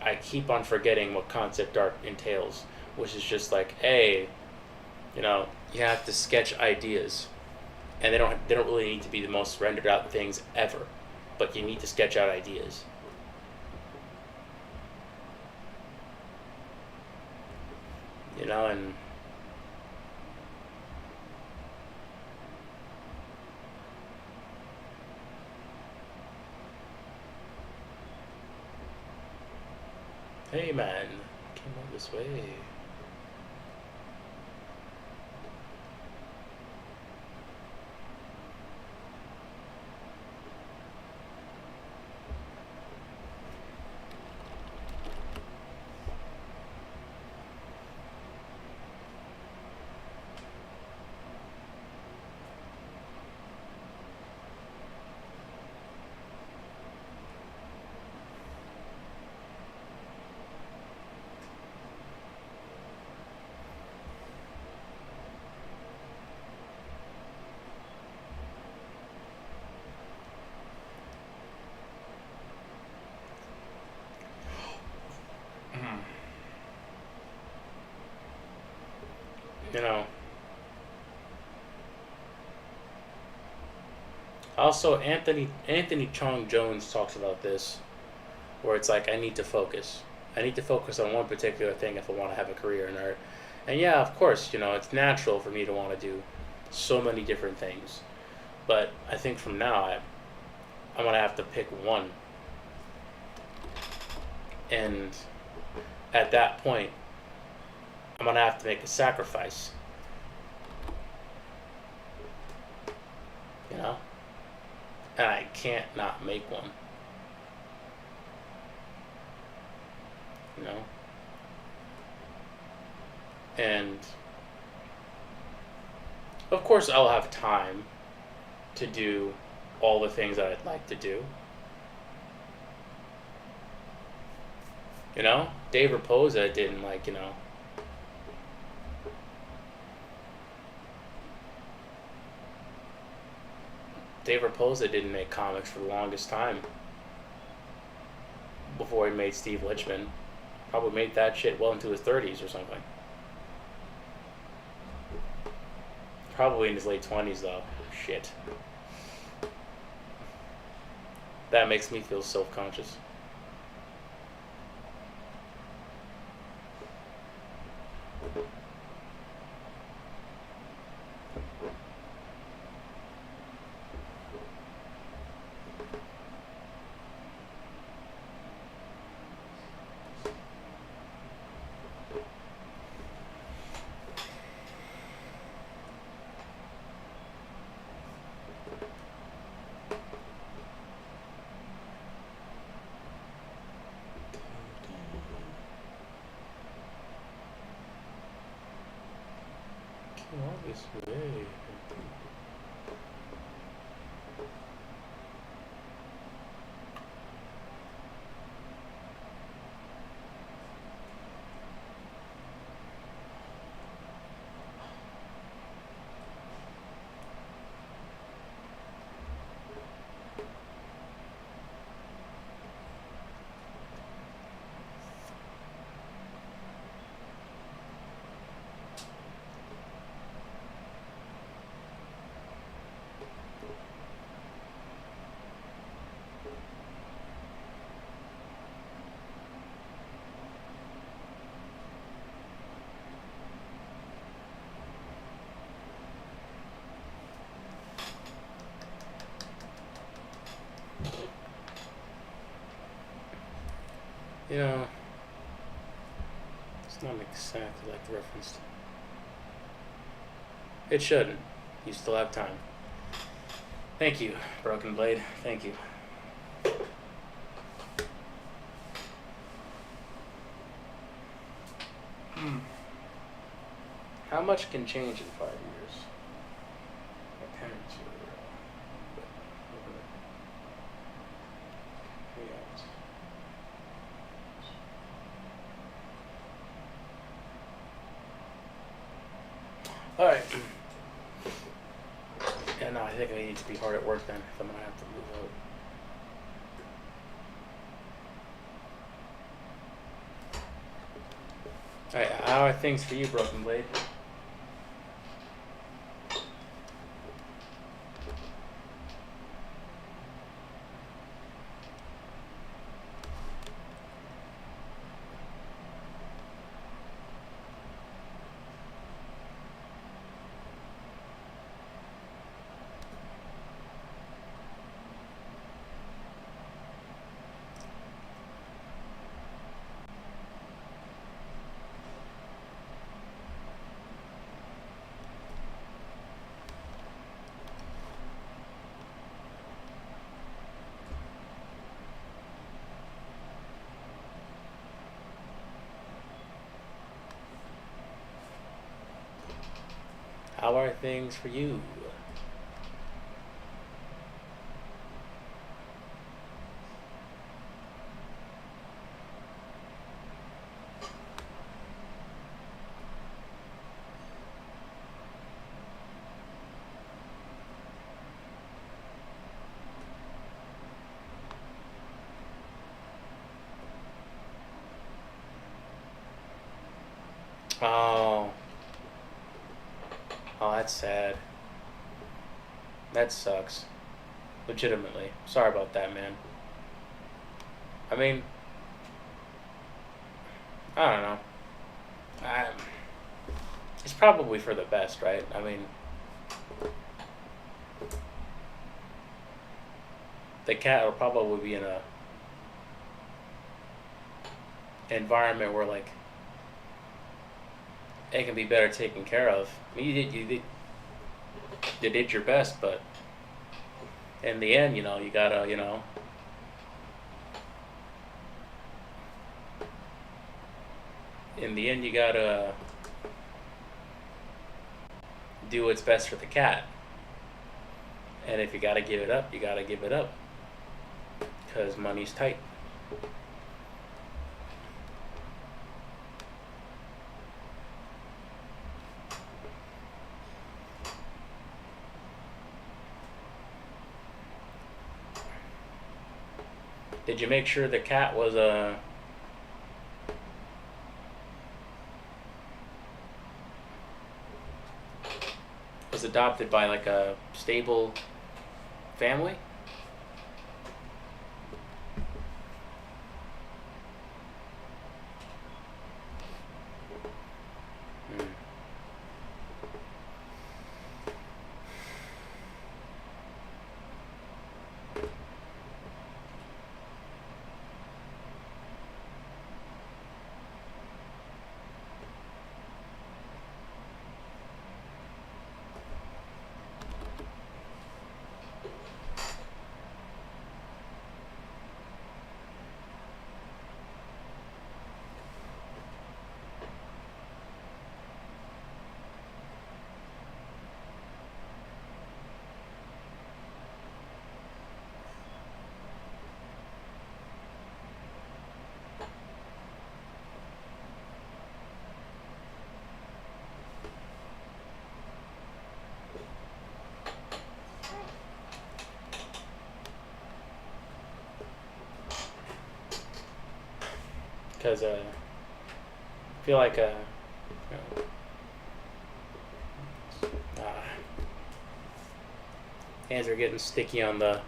I keep on forgetting what concept art entails, which is just like, hey, you have to sketch ideas, and they don't really need to be the most rendered out things ever, but you need to sketch out ideas. And hey man, came all this way. you know Also, Anthony Chong Jones talks about this, where it's like I need to focus. I need to focus on one particular thing if I want to have a career in art. And yeah, of course, it's natural for me to want to do so many different things. But I think from now, I'm gonna have to pick one. And at that point, I'm gonna have to make a sacrifice. You know, and I can't not make one. You know, and of course I'll have time to do all the things that I'd like to do. Dave Raposa didn't Dave Raposa didn't make comics for the longest time before he made Steve Lichtman. Probably made that shit well into his 30s or something. Probably in his late 20s though. Shit. That makes me feel self-conscious. All this way. You know, it's not exactly like the reference. It shouldn't. You still have time. Thank you, Broken Blade. Thank you. How much can change in 5 years? My parents were. Alright. Yeah, no, I think I need to be hard at work then if I'm gonna have to move out. Alright, how are things for you, Broken Blade? How are things for you? Oh. Oh, that's sad. That sucks. Legitimately. Sorry about that, man. I mean, I don't know. I, it's probably for the best, right? I mean, the cat will probably be in a environment where like it can be better taken care of. I mean, you did your best, but in the end, you gotta, in the end, you gotta do what's best for the cat. And if you gotta give it up, you gotta give it up. Because money's tight. Did you make sure the cat was adopted by like a stable family? Because I feel like hands are getting sticky on the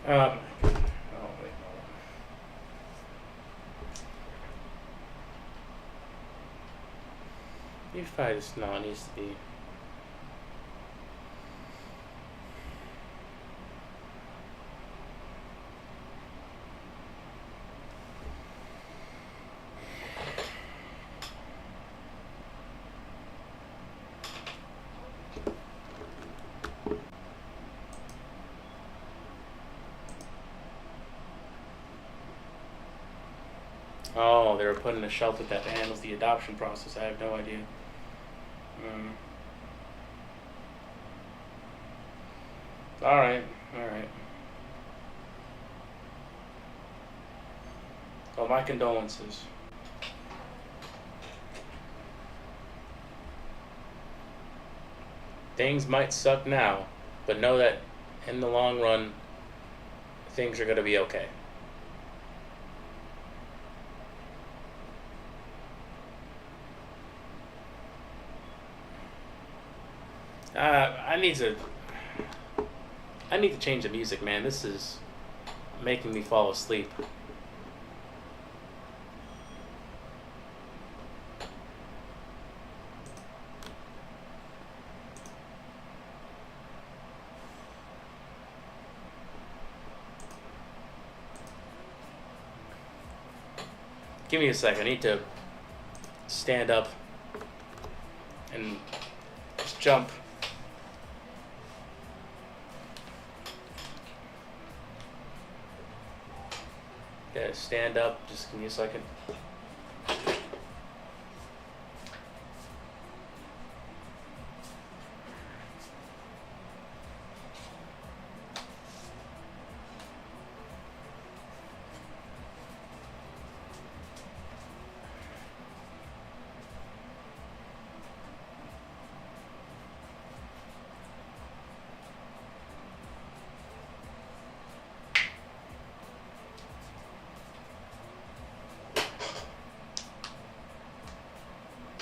Oh, wait, you probably just no, it needs to be. Oh, they were putting a shelter that handles the adoption process. I have no idea. Mm. All right, all right. Well, my condolences. Things might suck now, but know that in the long run, things are going to be okay. I need to. I need to change the music, man. This is making me fall asleep. Give me a sec. I need to stand up and just jump. Yeah, stand up. Just give me a second.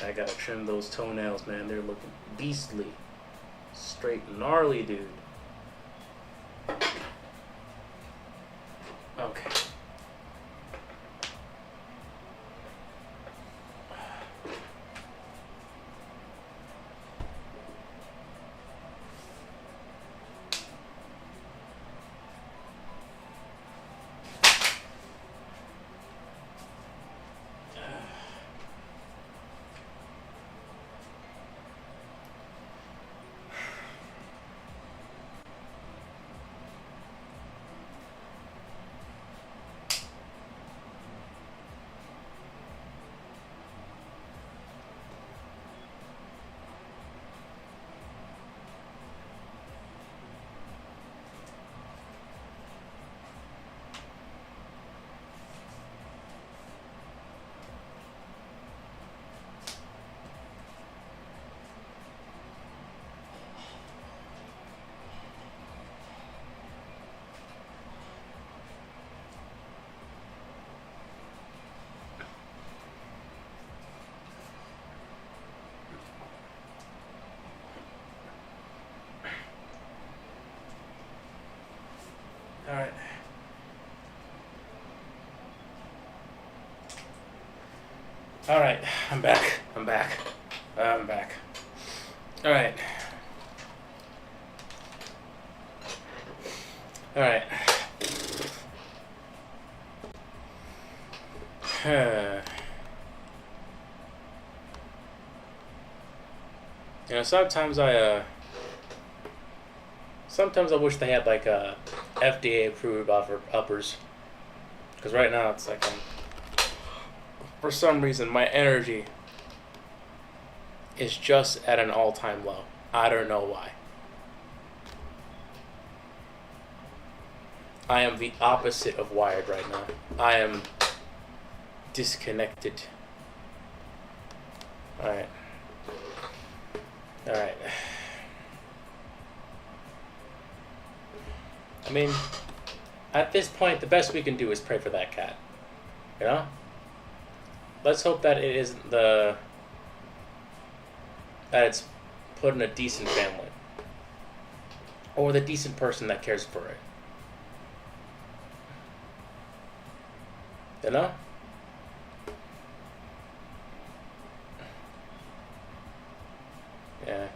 I gotta trim those toenails, man. They're looking beastly. Straight gnarly, dude. Okay. All right. All right. I'm back. I'm back. I'm back. All right. All right. You know, sometimes I wish they had like a FDA approved uppers, because right now it's like for some reason my energy is just at an all-time low. I don't know why. I am the opposite of wired right now. I am disconnected. Alright. Alright. I mean, at this point, the best we can do is pray for that cat. You know? Let's hope that it isn't that it's put in a decent family. Or the decent person that cares for it. You know? Yeah.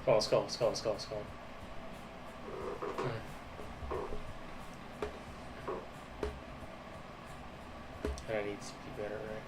Come on, let's go, let's go, let's go, let's go. That needs to be better, right?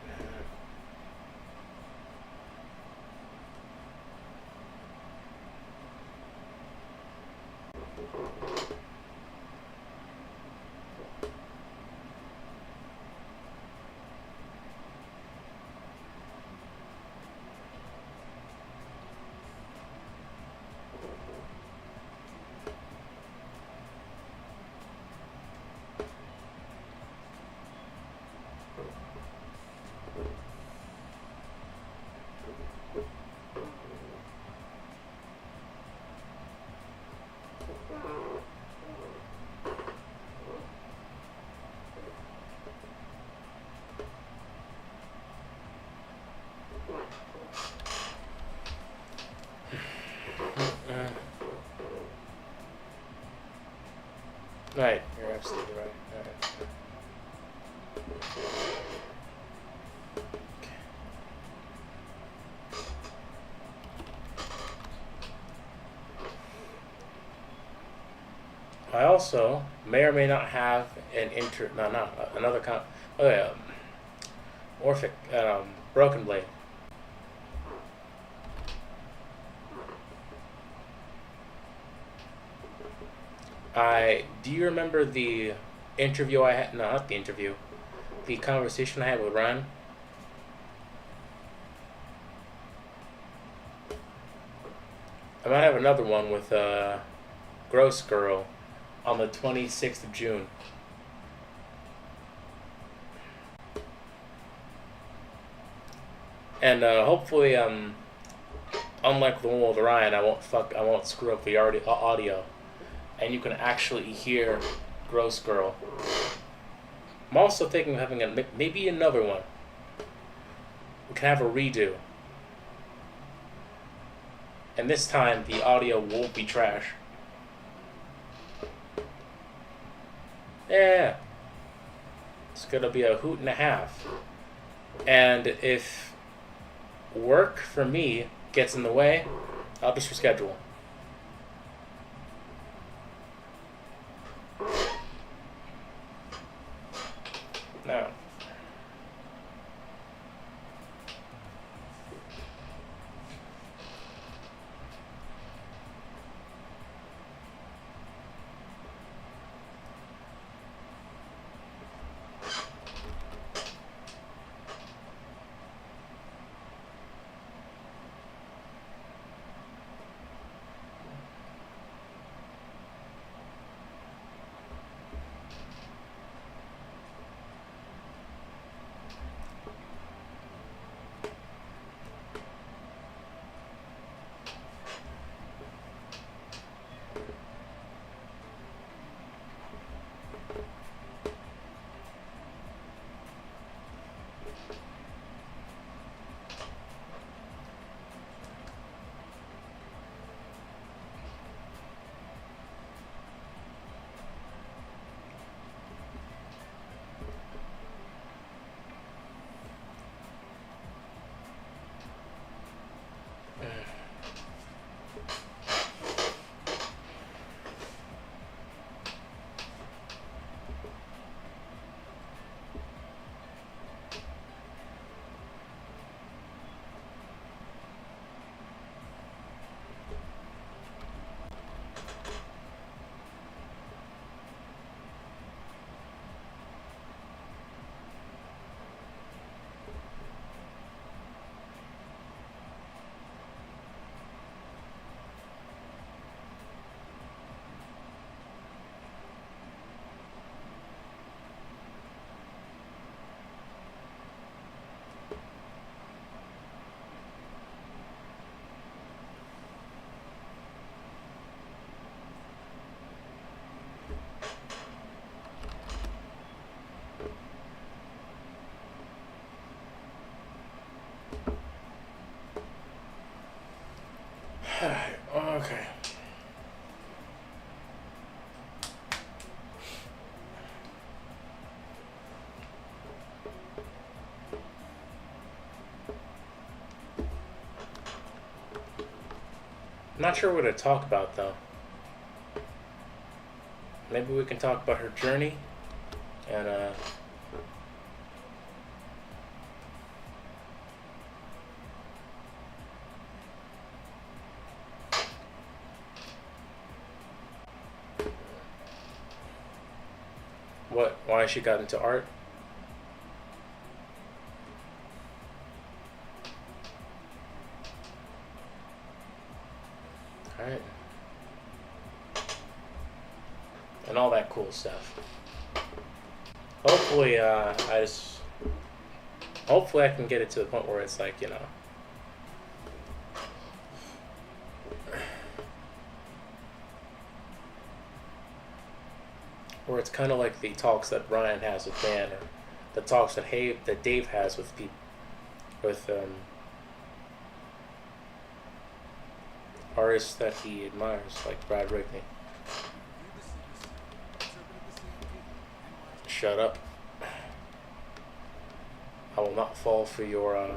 Right, you're absolutely right. Alright. I also may or may not have an another Orphic, Broken Blade. Do you remember the interview I had? No, not the interview. The conversation I had with Ryan. I might have another one with Gross Girl on the 26th of June. And hopefully, unlike the one with Ryan, I won't screw up the audio, and you can actually hear Gross Girl. I'm also thinking of having maybe another one. We can have a redo, and this time the audio won't be trash. Yeah, it's gonna be a hoot and a half. And if work for me gets in the way, I'll just reschedule. No. Okay. I'm not sure what to talk about though. Maybe we can talk about her journey and why she got into art. Alright. And all that cool stuff. Hopefully, hopefully I can get it to the point where it's like, you know, where it's kind of like the talks that Ryan has with Dan, or the talks that Dave has with people, with artists that he admires, like Brad Rigney. Shut up. I will not fall for your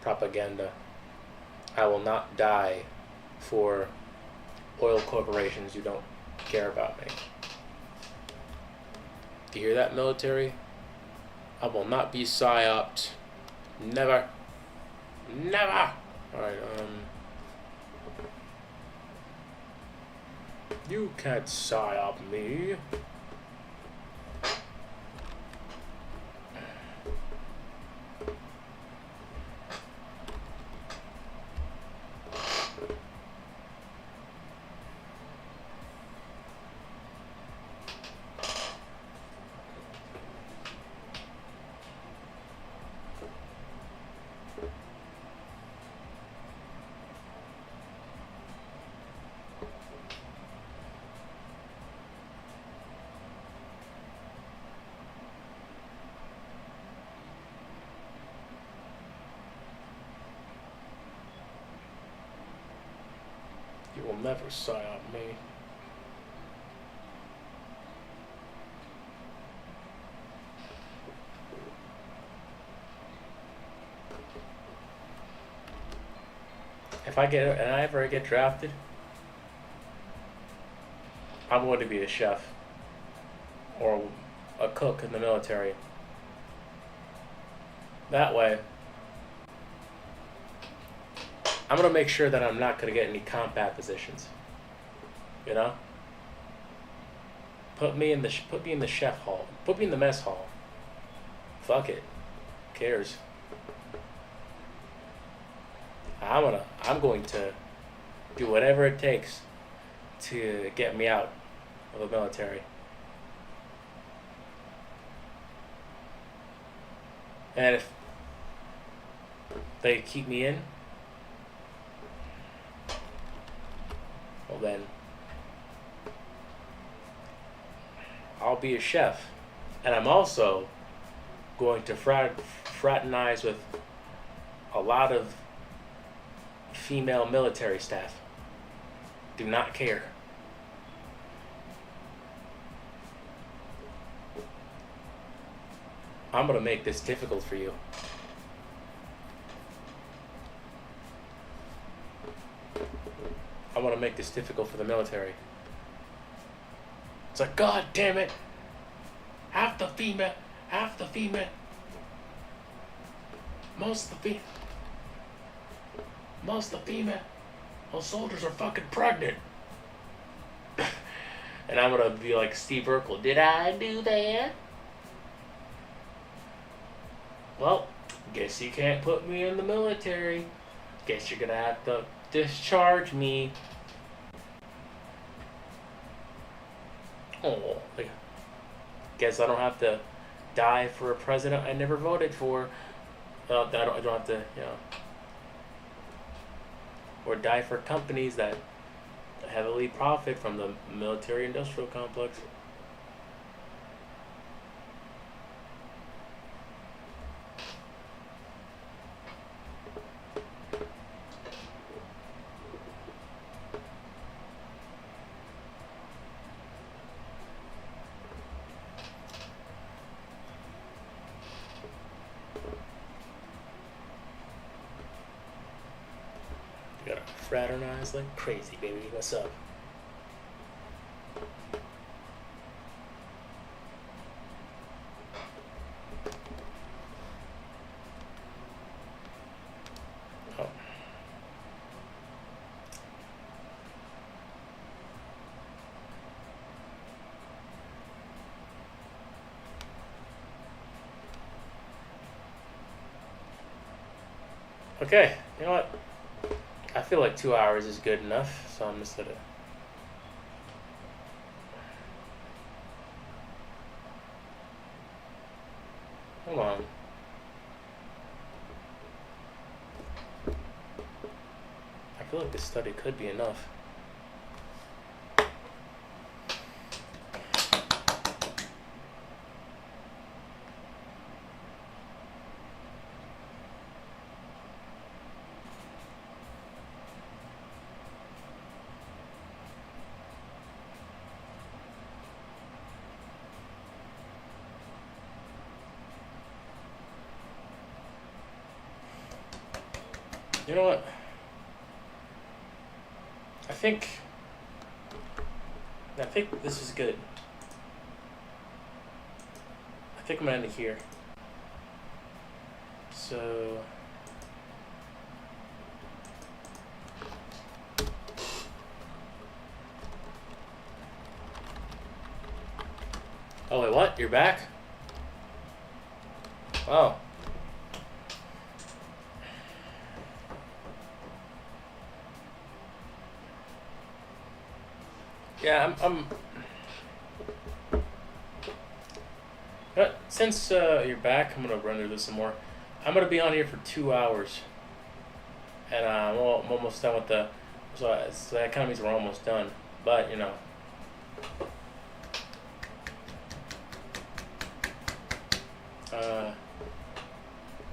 propaganda. I will not die for oil corporations who don't care about me. Do you hear that, military? I will not be psyoped. Never. Never! Alright, you can't psyop me. You will never psyop me. If I ever get drafted, I'm going to be a chef or a cook in the military. That way, I'm gonna make sure that I'm not gonna get any combat positions. You know, put me in the chef hall. Put me in the mess hall. Fuck it. Who cares? I'm going to do whatever it takes to get me out of the military. And if they keep me in, well then, I'll be a chef. And I'm also going to fraternize with a lot of female military staff. Do not care. I'm gonna make this difficult for you. I'm gonna make this difficult for the military. It's like, God damn it! Half the female, most of the female soldiers are fucking pregnant. And I'm gonna be like Steve Urkel, did I do that? Well, guess you can't put me in the military. Guess you're gonna have to discharge me. Oh, guess I don't have to die for a president I never voted for. I don't have to, you know, or die for companies that heavily profit from the military-industrial complex. You gotta fraternize like crazy, baby. What's up? Oh. Okay, you know what? I feel like 2 hours is good enough, so I'm just gonna. Hold on. I feel like this study could be enough. You know what? I think this is good. I think I'm gonna end it here. So oh wait, what? You're back? Oh. Yeah, I'm since you're back, I'm gonna render this some more. I'm gonna be on here for 2 hours, and I'm almost done with the. So that kind of means we're almost done. But you know,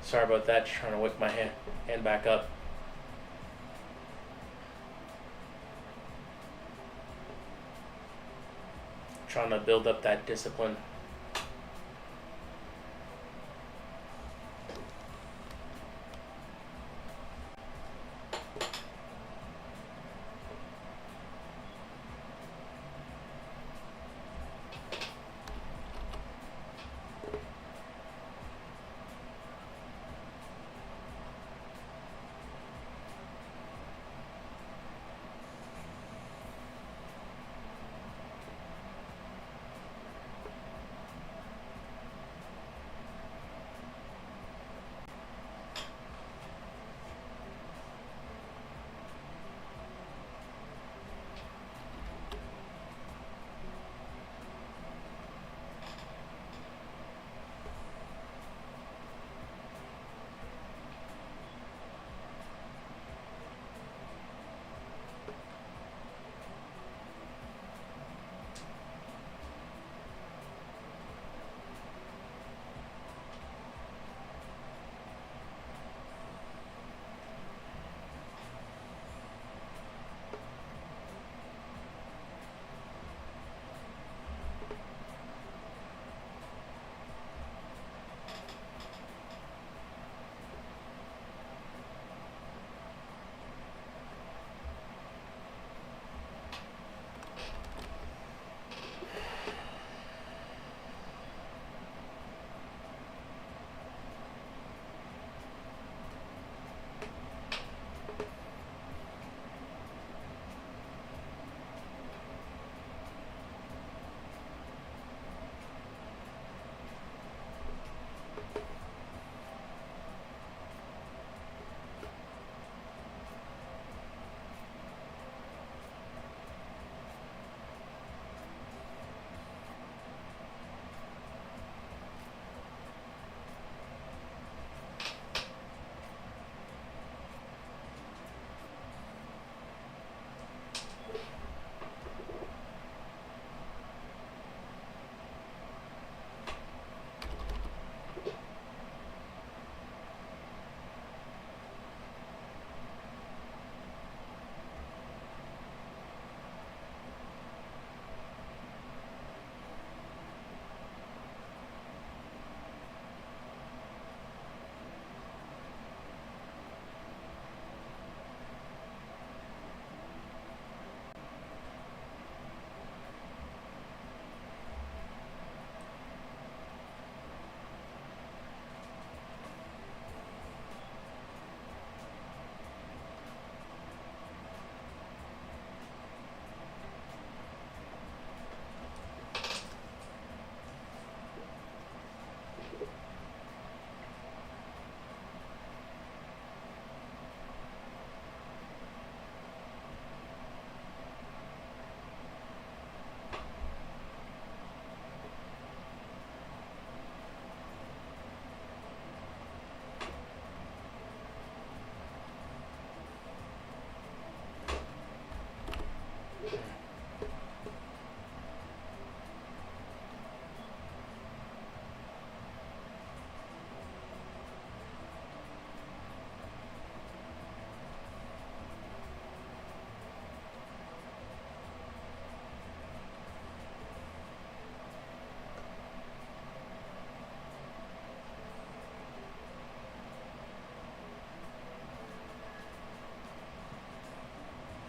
sorry about that. Just trying to wake my hand back up. Trying to build up that discipline.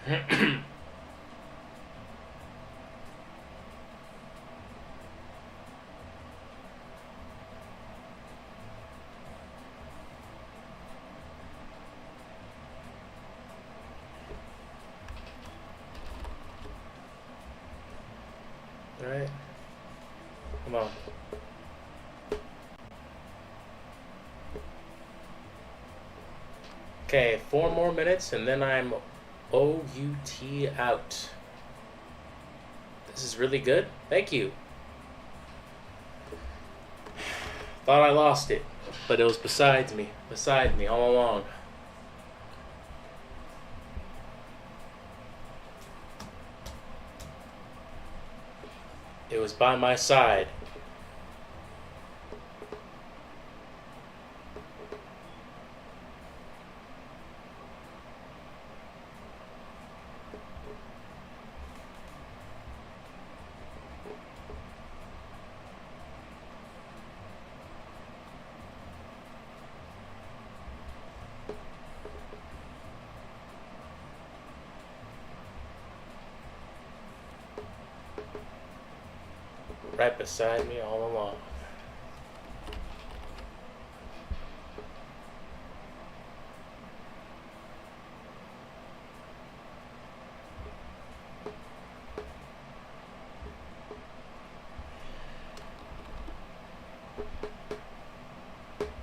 Alright. Come on. Okay, 4 more minutes and then I'm OUT out. This is really good. Thank you. Thought I lost it, but it was beside me all along. It was by my side. Right beside me all along.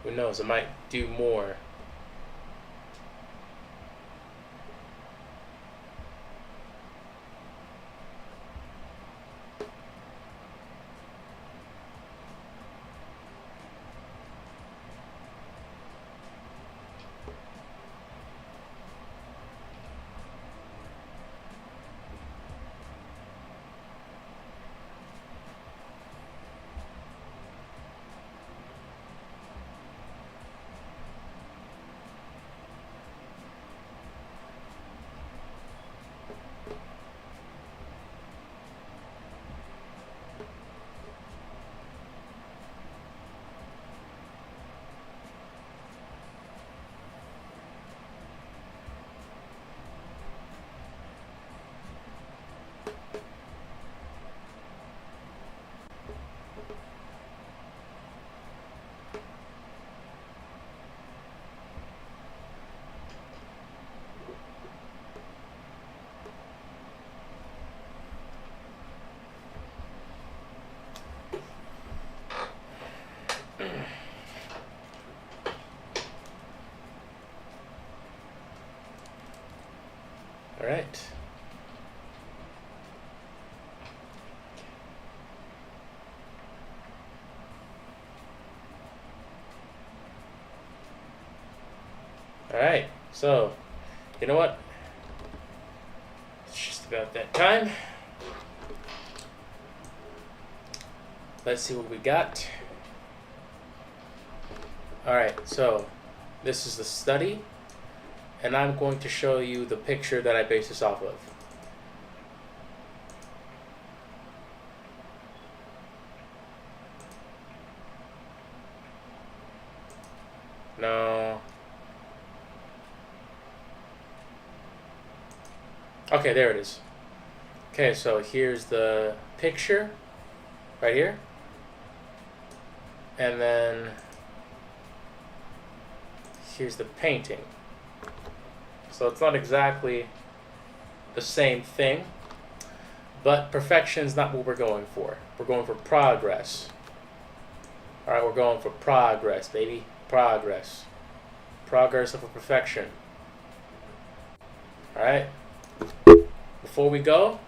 Who knows, I might do more. All right. All right. So, you know what? It's just about that time. Let's see what we got. All right. So, this is the study. And I'm going to show you the picture that I base this off of. No. Okay, there it is. Okay, so here's the picture right here. And then here's the painting. So it's not exactly the same thing, but perfection is not what we're going for. We're going for progress. All right, we're going for progress, baby. Progress. Progress over perfection. All right. Before we go,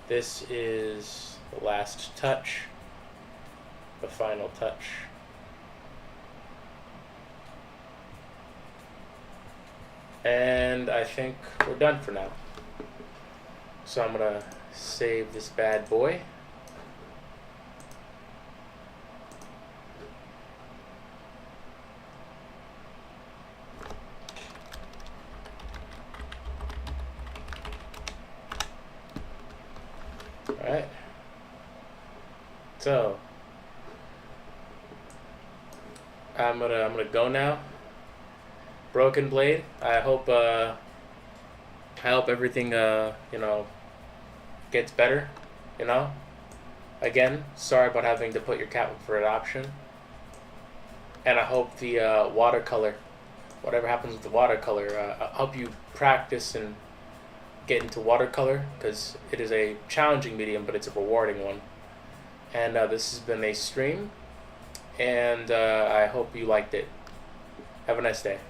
this is the last touch, the final touch. And I think we're done for now. So I'm gonna save this bad boy. Alright. So I'm gonna go now. Broken Blade. I hope everything gets better. You know. Again, sorry about having to put your cat up for adoption. And I hope the watercolor, whatever happens with the watercolor, I hope you practice and get into watercolor because it is a challenging medium, but it's a rewarding one. And this has been a stream, and I hope you liked it. Have a nice day.